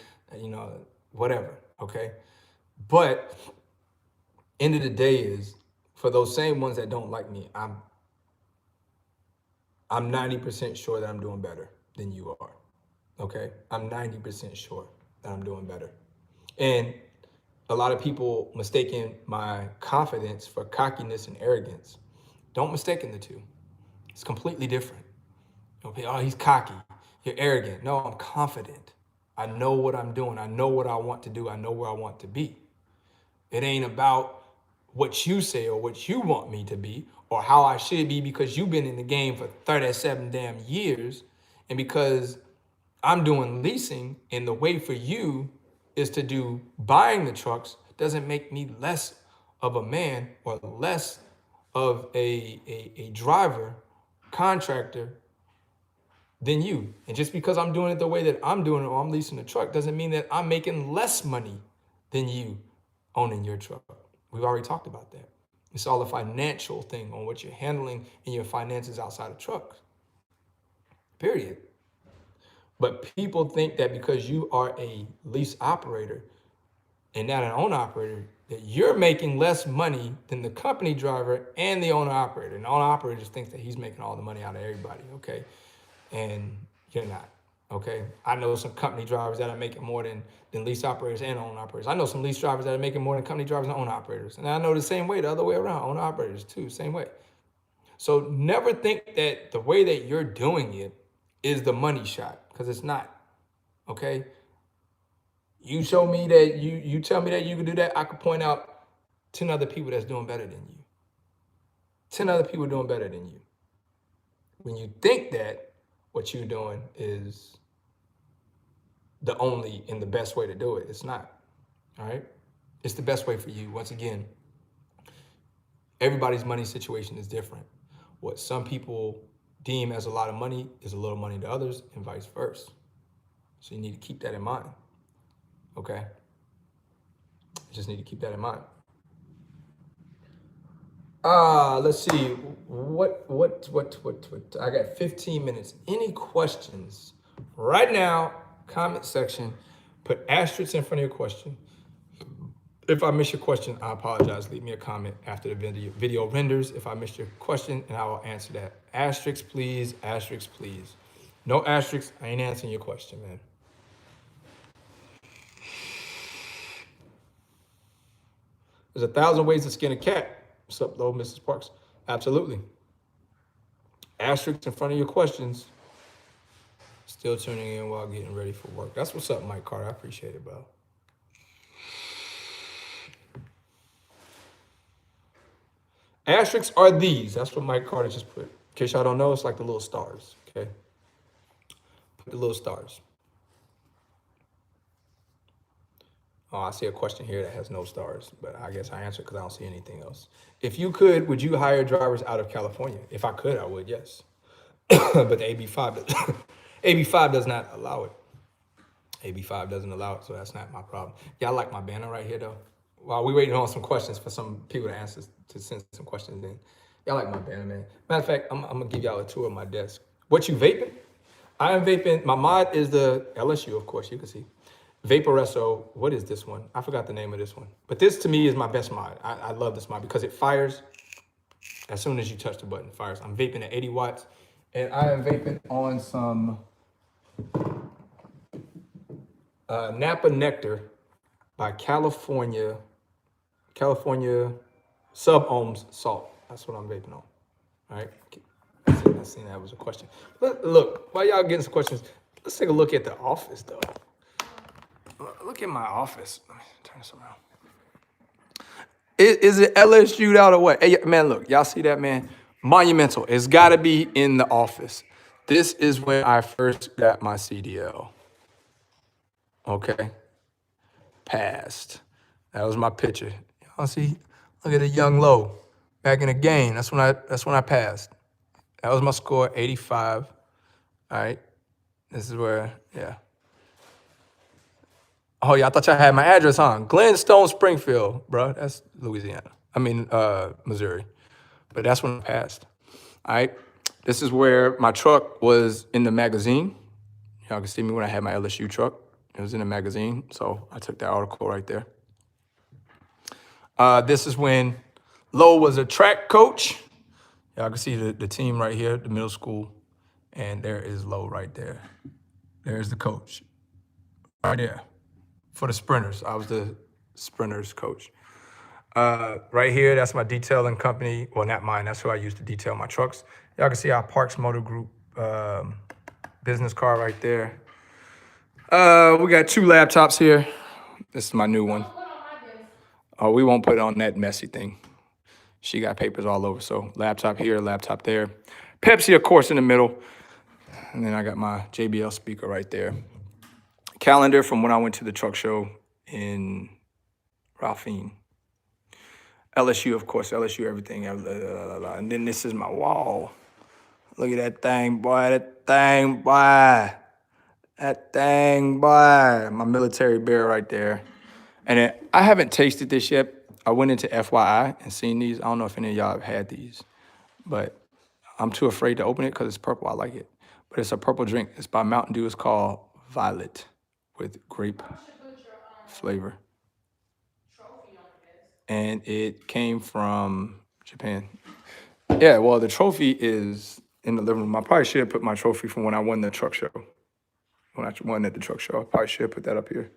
whatever, okay? But End of the day is, for those same ones that don't like me, I'm 90% sure that I'm doing better than you are. Okay? I'm 90% sure that I'm doing better. And a lot of people mistaking my confidence for cockiness and arrogance. Don't mistake the two. It's completely different. Okay, oh, he's cocky. You're arrogant. No, I'm confident. I know what I'm doing. I know what I want to do. I know where I want to be. It ain't about what you say or what you want me to be or how I should be because you've been in the game for 37 damn years. And because I'm doing leasing and the way for you is to do buying the trucks doesn't make me less of a man or less of a driver, contractor than you. And just because I'm doing it the way that I'm doing it or I'm leasing a truck doesn't mean that I'm making less money than you owning your truck. We've already talked about that. It's all a financial thing on what you're handling in your finances outside of trucks. Period. But people think that because you are a lease operator and not an owner operator, that you're making less money than the company driver and the owner operator. And the owner operator just thinks that he's making all the money out of everybody, okay? And you're not, okay? I know some company drivers that are making more than lease operators and owner operators. I know some lease drivers that are making more than company drivers and owner operators. And I know the same way, the other way around, owner operators too, same way. So never think that the way that you're doing it is the money shot, because it's not, okay? You show me that you tell me that you can do that, I could point out 10 other people that's doing better than you. 10 other people doing better than you. When you think that what you're doing is the only and the best way to do it, it's not. All right? It's the best way for you. Once again, everybody's money situation is different. What some people deem as a lot of money is a little money to others, and vice versa. So you need to keep that in mind. Okay? You just need to keep that in mind. Let's see. What? I got 15 minutes. Any questions? Right now, comment section, put asterisks in front of your question. If I miss your question, I apologize. Leave me a comment after the video renders if I missed your question, and I will answer that. Asterisks, please. Asterisks, please. No asterisks, I ain't answering your question, man. There's 1,000 ways to skin a cat. What's up, though, Mrs. Parks? Absolutely. Asterisks in front of your questions. Still tuning in while getting ready for work. That's what's up, Mike Carter. I appreciate it, bro. Asterisks are these. That's what Mike Carter just put. In case y'all don't know, it's like the little stars, okay? Put the little stars. Oh, I see a question here that has no stars, but I guess I answered because I don't see anything else. If you could, would you hire drivers out of California? If I could, I would, yes. But the AB5 does not allow it. AB5 doesn't allow it, so that's not my problem. Y'all like my banner right here, though? While we waiting on some questions for some people to answer, to send some questions in. Y'all like my banner, man. Matter of fact, I'm gonna give y'all a tour of my desk. What you vaping? I am vaping. My mod is the LSU, of course, you can see. Vaporesso, what is this one? I forgot the name of this one. But this to me is my best mod. I love this mod because it fires as soon as you touch the button, it fires. I'm vaping at 80 watts, and I am vaping on some Napa Nectar by California sub-ohms salt. That's what I'm vaping on. All right. I seen that was a question. Look, while y'all getting some questions, let's take a look at the office, though. Look at my office. Let me turn this around. Is it LSU'd out or what? Hey, man, look, y'all see that, man? Monumental. It's got to be in the office. This is when I first got my CDL. Okay. Passed. That was my picture. Y'all see? Look at the young low. Back in the game. That's when I passed. That was my score, 85. All right. This is where, yeah. Oh, yeah, I thought y'all had my address on. Glenstone, Springfield, bro. That's Louisiana. I mean, Missouri. But that's when I passed. All right. This is where my truck was in the magazine. Y'all can see me when I had my LSU truck. It was in the magazine, so I took that article right there. This is when Lo was a track coach. Y'all can see the team right here, the middle school. And there is Lo right there. There's the coach right there for the sprinters. I was the sprinters coach. Right here, that's my detailing company. Well, not mine. That's who I use to detail my trucks. Y'all can see our Parks Motor Group business card right there. We got 2 laptops here. This is my new one. Put on my desk. Oh, we won't put it on that messy thing. She got papers all over. So laptop here, laptop there. Pepsi, of course, in the middle. And then I got my JBL speaker right there. Calendar from when I went to the truck show in Ralphine. LSU, of course, LSU, everything. And then this is my wall. Look at that thing, boy. That thing, boy. That thing, boy. My military bear right there. And then I haven't tasted this yet. I went into FYI and seen these. I don't know if any of y'all have had these, but I'm too afraid to open it because it's purple. I like it. But it's a purple drink. It's by Mountain Dew. It's called Violet with grape You should put your flavor. trophy on the desk. And it came from Japan. Yeah, well, the trophy is in the living room. I probably should put my trophy from when I won the truck show. When I won at the truck show, I probably should put that up here.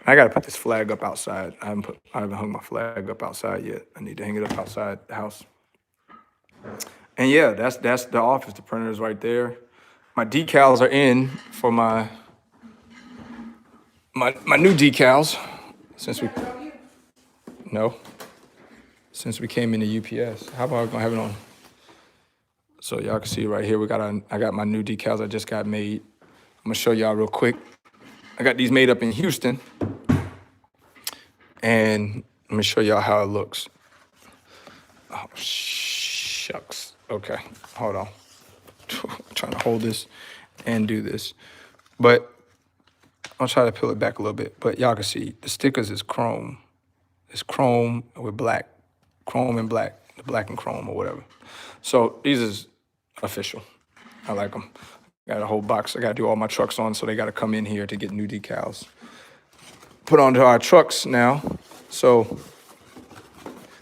I gotta put this flag up outside. I haven't hung my flag up outside yet. I need to hang it up outside the house. And yeah, that's the office. The printer is right there. My decals are in for my new decals since we since we came into UPS. How about I gonna have it on? So y'all can see right here. I got my new decals I just got made. I'm gonna show y'all real quick. I got these made up in Houston. And let me show y'all how it looks. Oh, shucks. Okay, hold on. I'm trying to hold this and do this. But I'll try to peel it back a little bit. But y'all can see the stickers is chrome. It's chrome with black. Chrome and black. The black and chrome or whatever. So these is official. I like them. Got a whole box. I got to do all my trucks on, so they got to come in here to get new decals put onto our trucks now. So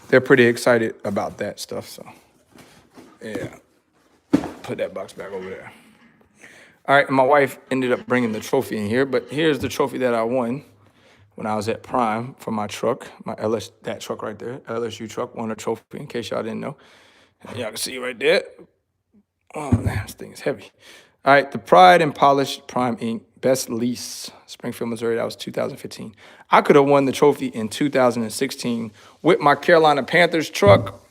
they're pretty excited about that stuff. So yeah, put that box back over there. All right, and my wife ended up bringing the trophy in here, but here's the trophy that I won when I was at Prime for my truck, that truck right there, LSU truck, won a trophy in case y'all didn't know. Y'all can see right there. Oh man, this thing is heavy. All right, the Pride and Polished Prime Ink Best Lease, Springfield, Missouri. That was 2015. I could have won the trophy in 2016 with my Carolina Panthers truck,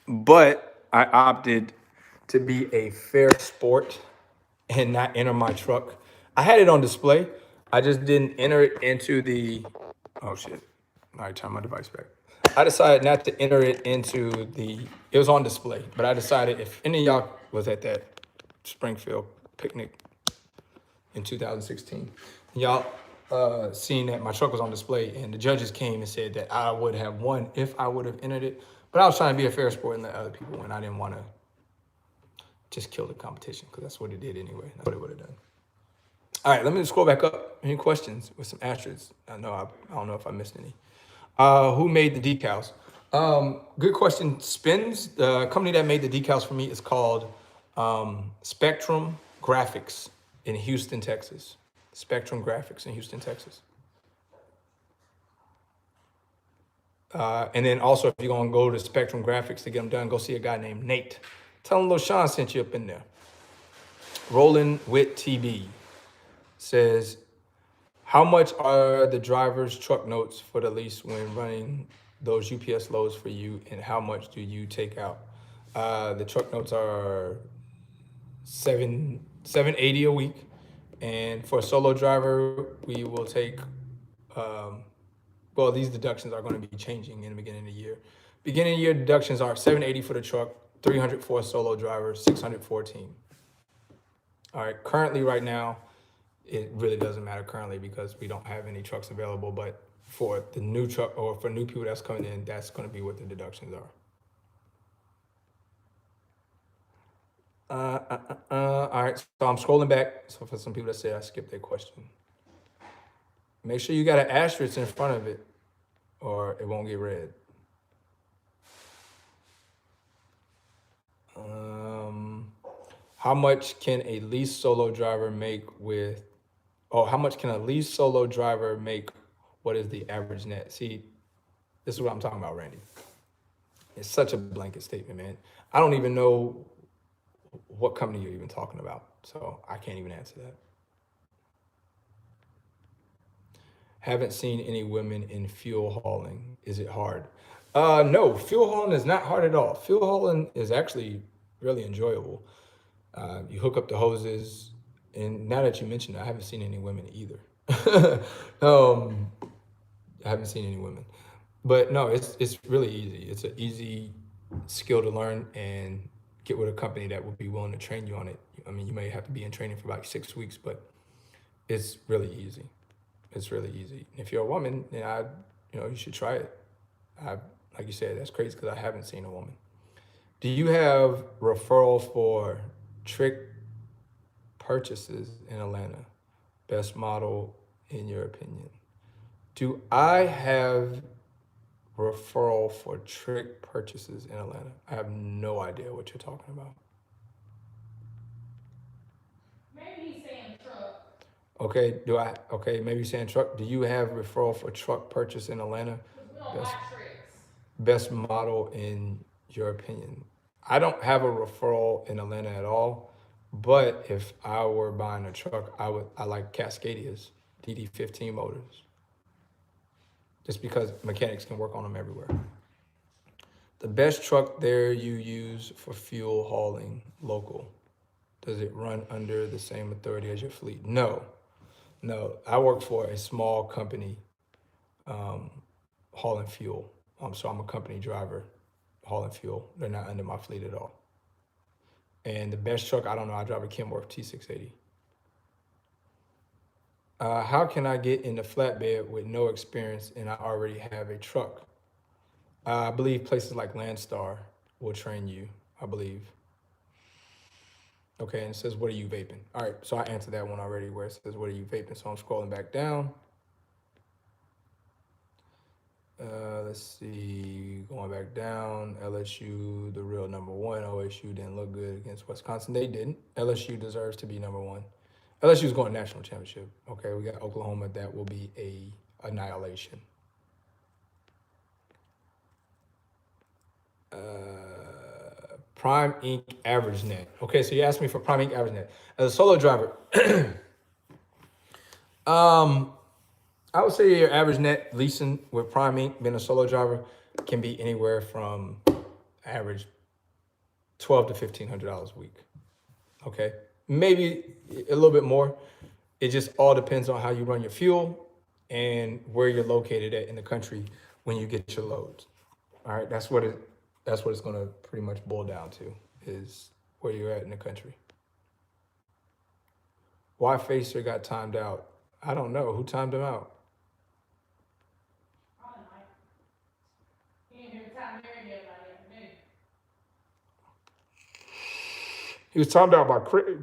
but I opted to be a fair sport and not enter my truck. I had it on display. I just didn't enter it into the, oh shit. All right, turn my device back. I decided not to enter it into it was on display, but I decided if any of y'all was at that Springfield picnic in 2016, y'all seen that my truck was on display and the judges came and said that I would have won if I would have entered it, but I was trying to be a fair sport and let other people win. I didn't want to just kill the competition because that's what it did anyway. That's what it would have done. All right, let me scroll back up. Any questions with some asterisks? I don't know if I missed any. Who made the decals? Good question. Spins, the company that made the decals for me is called Spectrum Graphics in Houston, Texas. Spectrum Graphics in Houston, Texas. And then also, if you're going to go to Spectrum Graphics to get them done, go see a guy named Nate. Tell him Loshawn sent you up in there. Rolling with TB says, how much are the driver's truck notes for the lease when running those UPS loads for you, and how much do you take out? The truck notes are $780 a week, and for a solo driver, we will take. Well, these deductions are going to be changing in the beginning of the year. Beginning of the year deductions are $780 for the truck, $300 for a solo driver, $600 for a team. All right, currently right now, it really doesn't matter currently because we don't have any trucks available, but for the new truck or for new people that's coming in, that's going to be what the deductions are. All right, so I'm scrolling back. So for some people that say I skipped their question, make sure you got an asterisk in front of it. or it won't get read. Um, how much can a lease solo driver make with? Oh, how much can a lease solo driver make? What is the average net? See, this is what I'm talking about, Randy. It's such a blanket statement, man. I don't even know what company you're even talking about, so I can't even answer that. Haven't seen any women in fuel hauling. Is it hard? No, fuel hauling is not hard at all. Fuel hauling is actually really enjoyable. You hook up the hoses, and now that you mentioned it, I haven't seen any women either. um, I haven't seen any women, but no, it's really easy. It's an easy skill to learn and get with a company that would be willing to train you on it. I mean, you may have to be in training for about 6 weeks, but it's really easy. It's really easy. If you're a woman, then you should try it. I, like you said, that's crazy because I haven't seen a woman. Do you have referrals for trick purchases in Atlanta? Best model in your opinion? Do I have referral for trick purchases in Atlanta? I have no idea what you're talking about. Maybe he's saying truck. Okay, maybe you're saying truck. Do you have referral for truck purchase in Atlanta? Because we don't Best buy tricks. best model in your opinion? I don't have a referral in Atlanta at all, but if I were buying a truck, I like Cascadia's DD15 motors, just because mechanics can work on them everywhere. The best truck there you use for fuel hauling local. Does it run under the same authority as your fleet? No, no. I work for a small company um, hauling fuel. So I'm a company driver hauling fuel. They're not under my fleet at all. And the best truck, I don't know, I drive a Kenworth T680. How can I get into flatbed with no experience and I already have a truck? I believe places like Landstar will train you, I believe. Okay, and it says, what are you vaping? All right, so I answered that one already where it says, what are you vaping? So I'm scrolling back down. Let's see, going back down, LSU, the real number one. OSU didn't look good against Wisconsin. They didn't. LSU deserves to be number one. LSU's going national championship. Okay, we got Oklahoma. That will be a annihilation. Prime Inc. average net. Okay, so you asked me for Prime Inc. average net. As a solo driver, I would say your average net leasing with Prime Inc. being a solo driver can be anywhere from average $1,200 to $1,500 a week. Okay, maybe a little bit more. It just all depends on how you run your fuel and where you're located at in the country when you get your loads. All right, that's what it's going to pretty much boil down to, is where you're at in the country. Why Facer got timed out? I don't know. Who timed him out? Probably Mike. He ain't here time to everybody after me. He was timed out by Craig.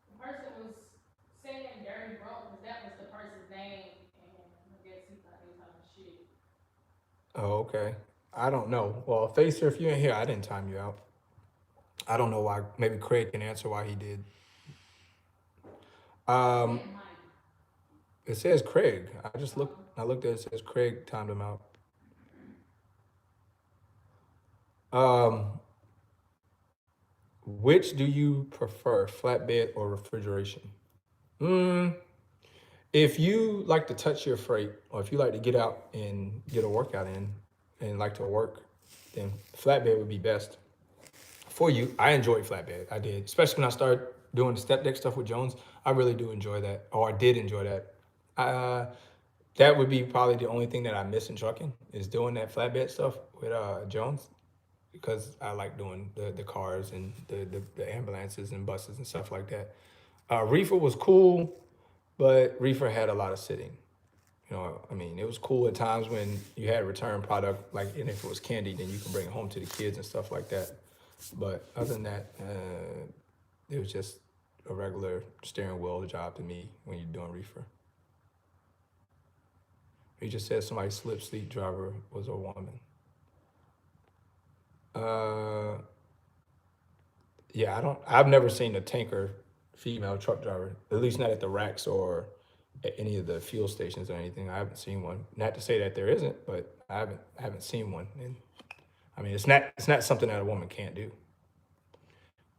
The person was saying Dirty Broke because that was the person's name, and I guess he thought he was talking shit. Oh, okay. I don't know. Well, Facer, if you ain't here, I didn't time you out. I don't know why. Maybe Craig can answer why he did. Saying Mike. It says Craig. I looked at it, it says Craig timed him out. Which do you prefer, flatbed or refrigeration? If you like to touch your freight, or if you like to get out and get a workout in and like to work, then flatbed would be best for you. I enjoyed flatbed. I did, especially when I started doing the step deck stuff with Jones. I really do enjoy that, or I did enjoy that. That would be probably the only thing that I miss in trucking is doing that flatbed stuff with Jones, because I like doing the cars and the ambulances and buses and stuff like that. Reefer was cool, but Reefer had a lot of sitting. I mean, it was cool at times when you had a return product, like, and if it was candy, then you can bring it home to the kids and stuff like that. But other than that, it was just a regular steering wheel job to me when you're doing reefer. You just said somebody slip seat driver was a woman. Uh, yeah, I've never seen a tanker female truck driver, at least not at the racks or at any of the fuel stations or anything. I haven't seen one. Not to say that there isn't, but I haven't seen one. And I mean, it's not something that a woman can't do.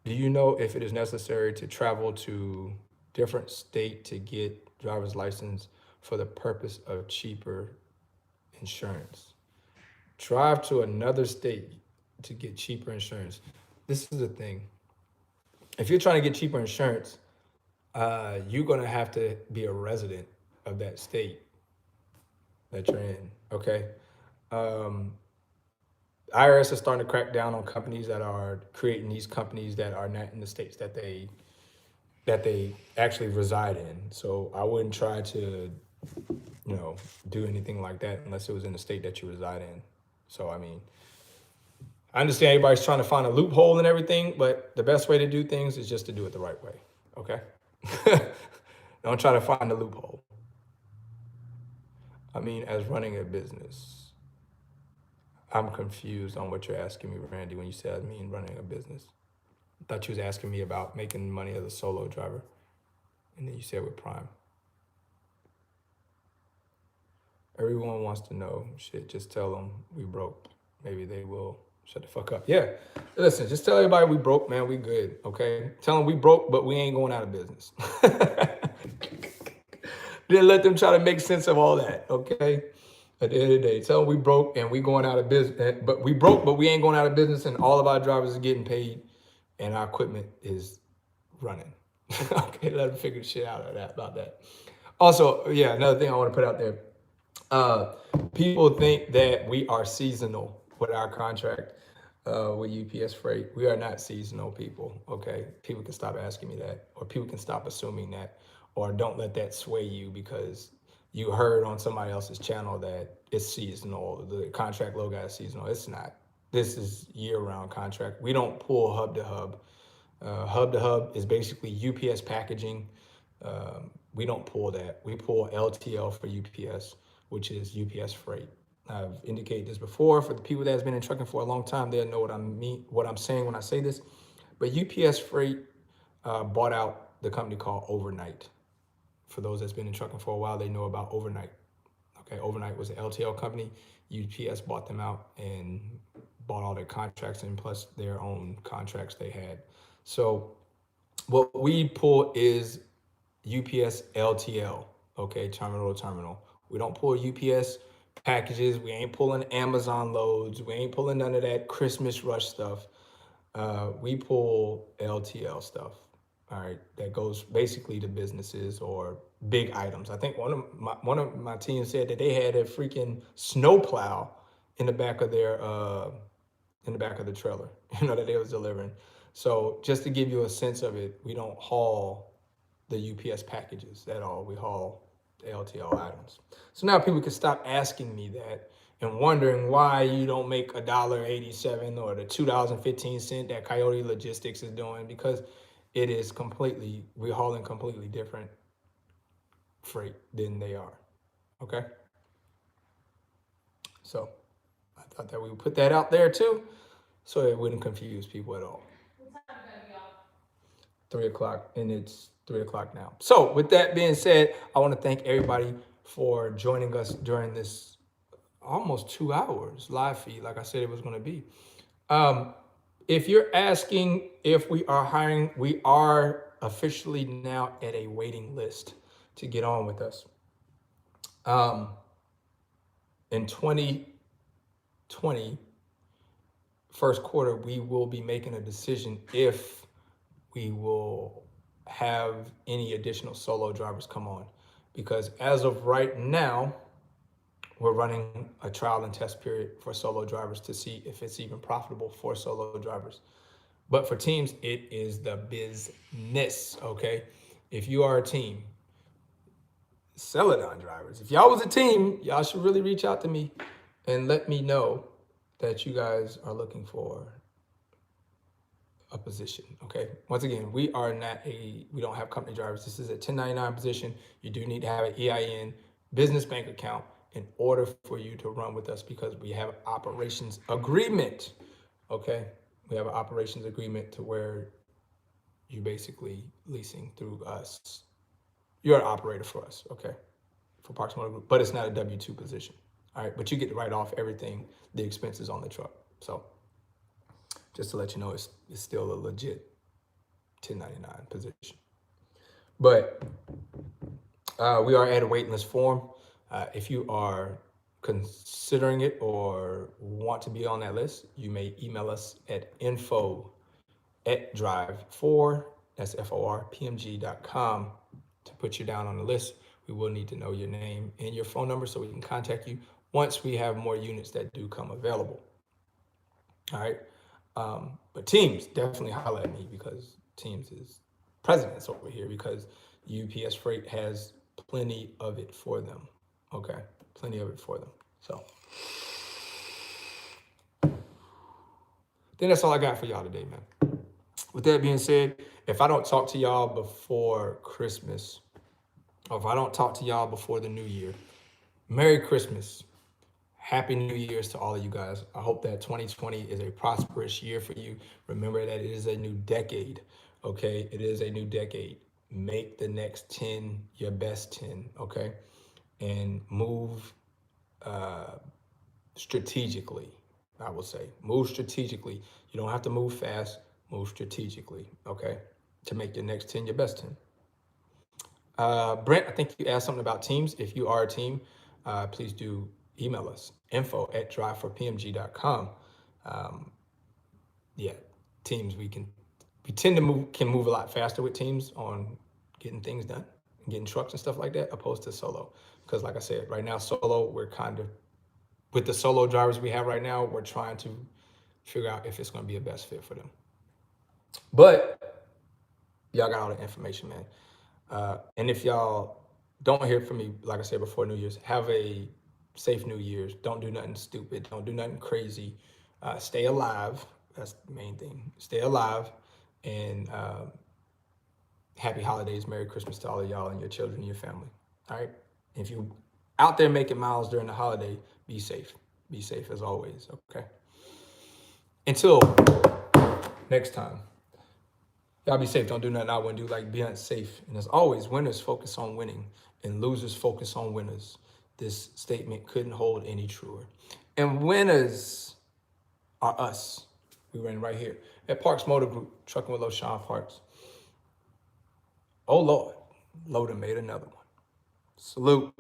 Do you know if it is necessary to travel to different state to get driver's license for the purpose of cheaper insurance? Drive to another state to get cheaper insurance. This is the thing. If you're trying to get cheaper insurance, you're gonna have to be a resident of that state that you're in. Okay. Um, IRS is starting to crack down on companies that are creating these companies that are not in the states that they actually reside in. So I wouldn't try to, do anything like that unless it was in the state that you reside in. So I mean, I understand everybody's trying to find a loophole and everything, but the best way to do things is just to do it the right way. Okay. Don't try to find a loophole. I mean, as running a business, I'm confused on what you're asking me, Randy, when you said I mean running a business. I thought you was asking me about making money as a solo driver. And then you said with Prime. Everyone wants to know. Shit, just tell them we broke. Maybe they will shut the fuck up. Yeah. Listen, just tell everybody we broke, man. We good. Okay. Tell them we broke, but we ain't going out of business. Then let them try to make sense of all that. Okay. At the end of the day, tell them we broke and we going out of business. But we broke, but we ain't going out of business, and all of our drivers are getting paid and our equipment is running. Okay, let them figure shit out of that about that. Also, yeah, another thing I want to put out there. People think that we are seasonal with our contract with UPS Freight. We are not seasonal people, okay? People can stop asking me that, or people can stop assuming that, or don't let that sway you because you heard on somebody else's channel that it's seasonal, the contract logo is seasonal. It's not. This is year-round contract. We don't pull hub to hub. Hub to hub is basically UPS packaging. We don't pull that. We pull LTL for UPS, which is UPS Freight. I've indicated this before. For the people that's been in trucking for a long time, they'll know what I'm saying when I say this. But UPS Freight bought out the company called Overnight. For those that's been in trucking for a while, they know about Overnight. Okay, Overnight was an LTL company. UPS bought them out and bought all their contracts and plus their own contracts they had. So what we pull is UPS LTL, okay, terminal to terminal. We don't pull UPS packages. We ain't pulling Amazon loads. We ain't pulling none of that Christmas rush stuff. We pull LTL stuff. All right, that goes basically to businesses or big items. I think one of my team said that they had a freaking snowplow in the back of their the trailer, that they was delivering. So just to give you a sense of it, we don't haul the UPS packages at all. We haul the LTL items. So now people can stop asking me that and wondering why you don't make $1.87 or the $2.15 that Coyote Logistics is doing, because it is we're hauling completely different freight than they are. Okay. So I thought that we would put that out there too, so it wouldn't confuse people at all. 3 o'clock, and it's 3 o'clock now. So with that being said, I want to thank everybody for joining us during this almost 2 hours live feed, like I said it was going to be. If you're asking if we are hiring, we are officially now at a waiting list to get on with us. In 2020, first quarter, we will be making a decision if we will have any additional solo drivers come on. Because as of right now, we're running a trial and test period for solo drivers to see if it's even profitable for solo drivers. But for teams, it is the business, okay? If you are a team, Celadon drivers, if y'all was a team, y'all should really reach out to me and let me know that you guys are looking for a position, okay? Once again, we don't have company drivers. This is a 1099 position. You do need to have an EIN, business bank account, in order for you to run with us, because we have operations agreement. Okay, we have an operations agreement to where you basically leasing through us. You're an operator for us, okay, for Parks Motor Group, but it's not a W-2 position. All right, but you get to write off everything, the expenses on the truck. So just to let you know, it's still a legit 1099 position. But we are at a waiting list form. If you are considering it or want to be on that list, you may email us at info@drive4, that's FOR, PMG.com to put you down on the list. We will need to know your name and your phone number so we can contact you once we have more units that do come available. All right. But Teams, definitely holler at me, because Teams is presidents over here, because UPS Freight has plenty of it for them. Okay. Plenty of it for them. So then that's all I got for y'all today, man. With that being said, if I don't talk to y'all before Christmas, or if I don't talk to y'all before the new year, Merry Christmas. Happy New Year's to all of you guys. I hope that 2020 is a prosperous year for you. Remember that it is a new decade, okay? It is a new decade. Make the next 10 your best 10, okay? And move strategically, I will say. Move strategically. You don't have to move fast. Move strategically, okay? To make your next 10 your best 10. Brent, I think you asked something about teams. If you are a team, please do email us, info@drive4pmg.com. Yeah, teams, we tend to can move a lot faster with teams on getting things done, getting trucks and stuff like that, opposed to solo. Because like I said, right now, solo, we're kind of, with the solo drivers we have right now, we're trying to figure out if it's going to be a best fit for them. But y'all got all the information, man. And if y'all don't hear from me, like I said, before New Year's, have a safe New Year's. Don't do nothing stupid. Don't do nothing crazy. Stay alive. That's the main thing. Stay alive. And happy holidays. Merry Christmas to all of y'all and your children and your family. All right. If you out there making miles during the holiday, be safe. Be safe as always. Okay. Until next time. Y'all be safe. Don't do nothing I wouldn't do. Like, be unsafe. And as always, winners focus on winning and losers focus on winners. This statement couldn't hold any truer. And winners are us. We ran right here at Parks Motor Group, trucking with Loshawnparks. Oh, Lord. Loda made another one. Salute.